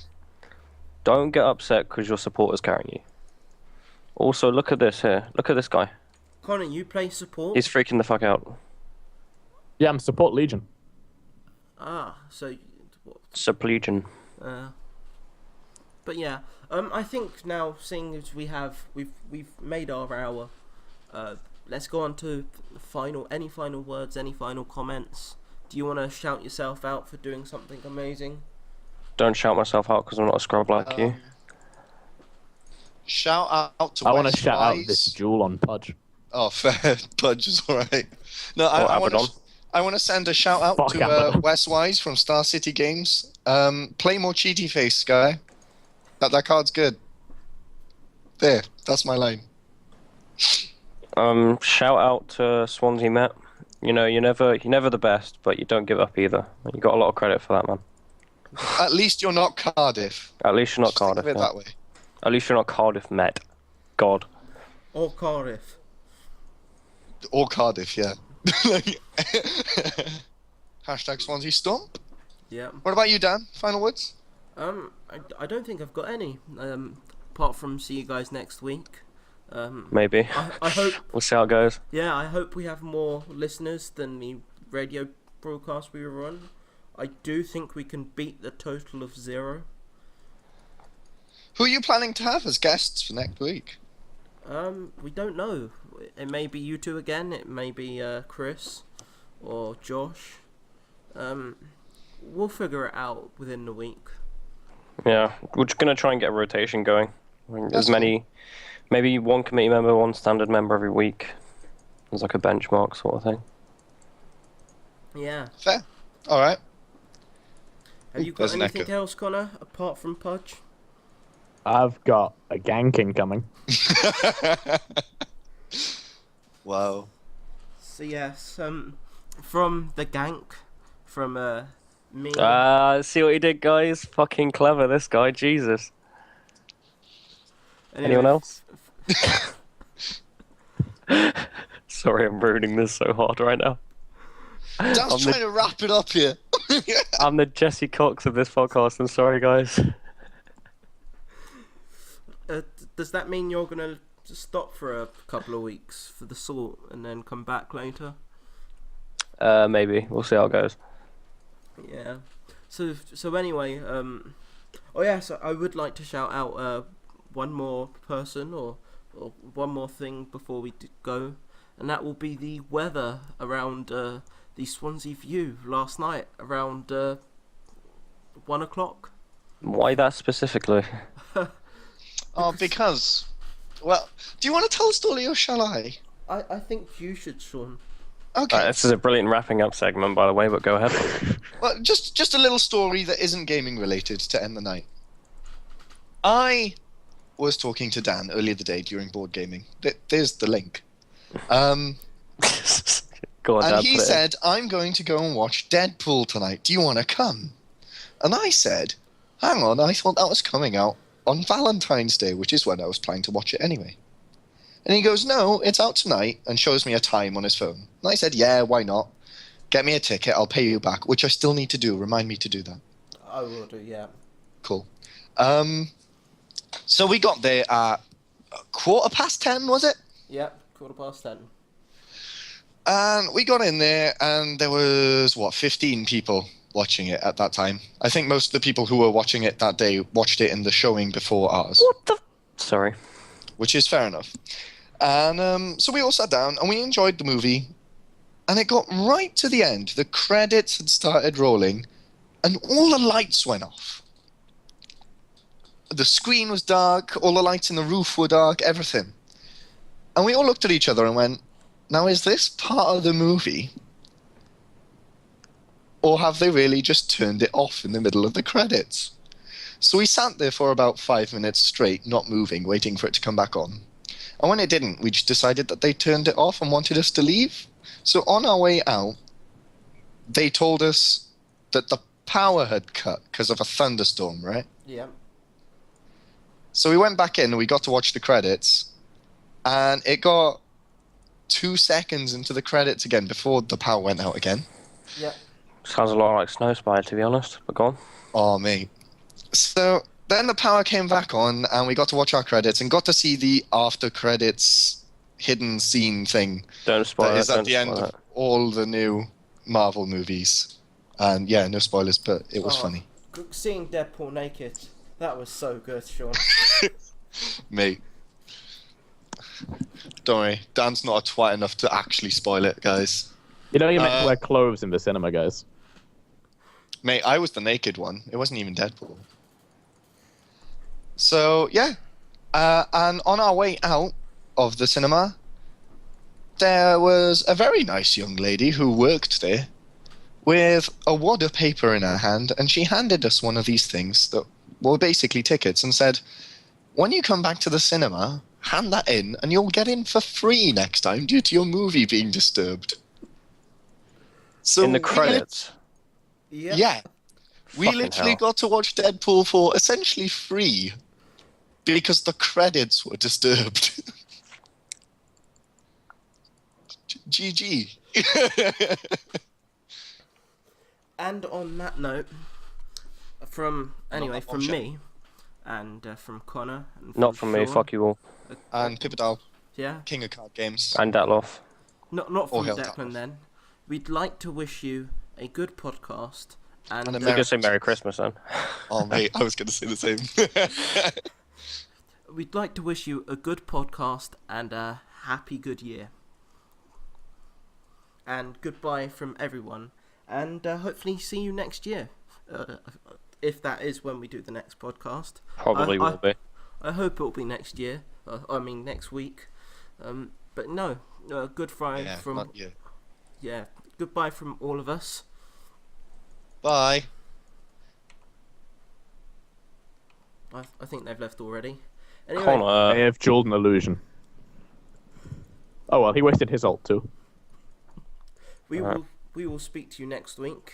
[SPEAKER 3] Don't get upset because your supporter's carrying you. Also, look at this here. Look at this guy.
[SPEAKER 1] Connor, you play support?
[SPEAKER 3] He's freaking the fuck out.
[SPEAKER 4] Yeah, I'm support Legion.
[SPEAKER 1] So... What?
[SPEAKER 3] Supplegion.
[SPEAKER 1] But yeah, I think now, seeing as we've made our hour, let's go on to any final words, any final comments. Do you want to shout yourself out for doing something amazing?
[SPEAKER 3] Don't shout myself out because I'm not a scrub like you.
[SPEAKER 2] Shout out to
[SPEAKER 4] I want to
[SPEAKER 2] West
[SPEAKER 4] shout out
[SPEAKER 2] Wise.
[SPEAKER 4] this duel on Pudge.
[SPEAKER 2] Oh, fair. Pudge is alright. No,
[SPEAKER 3] Or
[SPEAKER 2] I want to.
[SPEAKER 3] Abaddon.
[SPEAKER 2] I want to send a shout out
[SPEAKER 4] Fuck
[SPEAKER 2] to
[SPEAKER 4] Abaddon.
[SPEAKER 2] West Wise from Star City Games. Play more cheaty face, guy. That card's good. There, that's my line.
[SPEAKER 3] Shout out to Swansea Met. You know, you're never the best, but you don't give up either. You got a lot of credit for that, man.
[SPEAKER 2] At least you're not Cardiff.
[SPEAKER 3] At least you're not
[SPEAKER 2] Just think
[SPEAKER 3] Cardiff.
[SPEAKER 2] of it
[SPEAKER 3] Yeah.
[SPEAKER 2] that way.
[SPEAKER 3] At least you're not Cardiff Met. God.
[SPEAKER 1] Or Cardiff?
[SPEAKER 2] Or Cardiff, yeah. Hashtag Swansea Stomp.
[SPEAKER 1] Yeah.
[SPEAKER 2] What about you, Dan? Final words?
[SPEAKER 1] I don't think I've got any. Apart from see you guys next week.
[SPEAKER 3] Maybe.
[SPEAKER 1] I hope.
[SPEAKER 3] We'll see how it goes.
[SPEAKER 1] Yeah, I hope we have more listeners than the radio broadcast we were on. I do think we can beat the total of 0.
[SPEAKER 2] Who are you planning to have as guests for next week?
[SPEAKER 1] We don't know. It may be you two again. It may be Chris or Josh. We'll figure it out within the week.
[SPEAKER 3] Yeah, we're just gonna try and get a rotation going.
[SPEAKER 2] That's
[SPEAKER 3] There's many, maybe one committee member, one standard member every week. There's like a benchmark sort of thing.
[SPEAKER 1] Yeah.
[SPEAKER 2] Fair. All right.
[SPEAKER 1] Have you got
[SPEAKER 2] There's an
[SPEAKER 1] anything
[SPEAKER 2] echo.
[SPEAKER 1] else, Connor, apart from Pudge?
[SPEAKER 4] I've got a ganking coming.
[SPEAKER 2] Wow.
[SPEAKER 1] So yes, from the gank, from me.
[SPEAKER 3] See what he did, guys? Fucking clever, this guy. Jesus.
[SPEAKER 1] Anyway,
[SPEAKER 3] Anyone else? Sorry, I'm ruining this so hard right now.
[SPEAKER 2] Dan's trying to wrap it up here.
[SPEAKER 3] I'm the Jesse Cox of this podcast. I'm sorry, guys.
[SPEAKER 1] Does that mean you're gonna stop for a couple of weeks for the sort and then come back later?
[SPEAKER 3] Maybe. We'll see how it goes.
[SPEAKER 1] Yeah. So anyway, oh yeah, so I would like to shout out one more person or one more thing before we go, and that will be the weather around the Swansea View last night around 1 o'clock.
[SPEAKER 3] Why that specifically?
[SPEAKER 2] Oh, because. Well, do you want to tell the story or shall I?
[SPEAKER 1] I think you should, Sean.
[SPEAKER 2] Okay.
[SPEAKER 3] This is a brilliant wrapping up segment, by the way, but go ahead.
[SPEAKER 2] Well, just a little story that isn't gaming related to end the night. I was talking to Dan earlier the day during board gaming. There's the link.
[SPEAKER 3] Go on,
[SPEAKER 2] And
[SPEAKER 3] Dad,
[SPEAKER 2] he
[SPEAKER 3] put it in.
[SPEAKER 2] said, I'm going to go and watch Deadpool tonight. Do you want to come? And I said, hang on, I thought that was coming out on Valentine's Day, which is when I was planning to watch it anyway. And he goes, no, it's out tonight, and shows me a time on his phone. And I said, yeah, why not? Get me a ticket, I'll pay you back, which I still need to do. Remind me to do that.
[SPEAKER 1] I will do, yeah.
[SPEAKER 2] Cool. So we got there at 10:15, was it?
[SPEAKER 1] Yep, 10:15.
[SPEAKER 2] And we got in there, and there was, 15 people watching it at that time. I think most of the people who were watching it that day watched it in the showing before ours.
[SPEAKER 3] What the? Sorry.
[SPEAKER 2] Which is fair enough. And so we all sat down, and we enjoyed the movie. And it got right to the end. The credits had started rolling, and all the lights went off. The screen was dark, all the lights in the roof were dark, everything. And we all looked at each other and went, now is this part of the movie? Or have they really just turned it off in the middle of the credits? So we sat there for about 5 minutes straight, not moving, waiting for it to come back on. And when it didn't, we just decided that they turned it off and wanted us to leave. So on our way out, they told us that the power had cut because of a thunderstorm, right?
[SPEAKER 1] Yeah.
[SPEAKER 2] So we went back in and we got to watch the credits, and it got 2 seconds into the credits again before the power went out again.
[SPEAKER 1] Yeah.
[SPEAKER 3] Sounds a lot like Snow Spy, to be honest, but go on.
[SPEAKER 2] Oh, mate. So then the power came back on, and we got to watch our credits and got to see the after credits hidden scene thing
[SPEAKER 3] Don't spoil
[SPEAKER 2] that
[SPEAKER 3] it.
[SPEAKER 2] is at
[SPEAKER 3] Don't
[SPEAKER 2] the end
[SPEAKER 3] spoil
[SPEAKER 2] of
[SPEAKER 3] it.
[SPEAKER 2] all the new Marvel movies. And yeah, no spoilers, but it was funny.
[SPEAKER 1] Seeing Deadpool naked, that was so good, Sean.
[SPEAKER 2] Mate. Don't worry, Dan's not a twat enough to actually spoil it, guys.
[SPEAKER 4] You know, you're meant to wear clothes in the cinema, guys.
[SPEAKER 2] Mate, I was the naked one. It wasn't even Deadpool. So, yeah. And on our way out of the cinema, there was a very nice young lady who worked there with a wad of paper in her hand, and she handed us one of these things that were basically tickets and said, when you come back to the cinema, hand that in and you'll get in for free next time due to your movie being disturbed. So
[SPEAKER 3] In the credits.
[SPEAKER 1] Yeah.
[SPEAKER 2] Yeah. We
[SPEAKER 3] Fucking
[SPEAKER 2] literally
[SPEAKER 3] hell.
[SPEAKER 2] got to watch Deadpool for essentially free because the credits were disturbed. GG.
[SPEAKER 1] And on that note, from
[SPEAKER 2] bullshit.
[SPEAKER 1] me, and from Connor, and
[SPEAKER 3] Not from me,
[SPEAKER 1] Sean,
[SPEAKER 3] fuck you all.
[SPEAKER 2] And Pippedal,
[SPEAKER 1] Yeah.
[SPEAKER 2] King of Card Games.
[SPEAKER 3] And Datloff.
[SPEAKER 1] Not
[SPEAKER 2] All
[SPEAKER 1] from
[SPEAKER 2] hail
[SPEAKER 1] Declan.
[SPEAKER 2] Datloff.
[SPEAKER 1] Then, we'd like to wish you a good podcast and
[SPEAKER 2] And a
[SPEAKER 3] We
[SPEAKER 2] Merry
[SPEAKER 3] can say Merry Christmas then.
[SPEAKER 2] Oh, mate, I was going to say the same.
[SPEAKER 1] we'd like to wish you a good podcast and a happy good year. And goodbye from everyone, and hopefully see you next year, if that is when we do the next podcast.
[SPEAKER 3] Probably will be.
[SPEAKER 1] I hope it'll be next year. Next week. But no, goodbye
[SPEAKER 2] Yeah,
[SPEAKER 1] from
[SPEAKER 2] not you.
[SPEAKER 1] yeah, goodbye from all of us.
[SPEAKER 2] Bye.
[SPEAKER 1] I think they've left already. Anyway,
[SPEAKER 4] I
[SPEAKER 3] Connor.
[SPEAKER 4] have Jordan illusion. Oh well, he wasted his ult too.
[SPEAKER 1] we will speak to you next week.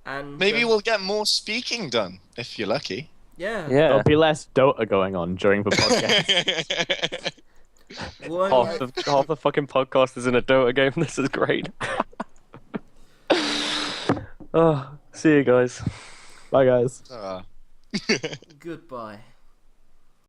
[SPEAKER 1] And
[SPEAKER 2] Maybe we'll get more speaking done, if you're lucky.
[SPEAKER 1] yeah.
[SPEAKER 4] There'll be less Dota going on during the podcast.
[SPEAKER 1] We'll
[SPEAKER 3] Half the fucking podcast is in a Dota game. This is great. Oh, see you guys.
[SPEAKER 4] Bye, guys.
[SPEAKER 2] Ah.
[SPEAKER 1] goodbye.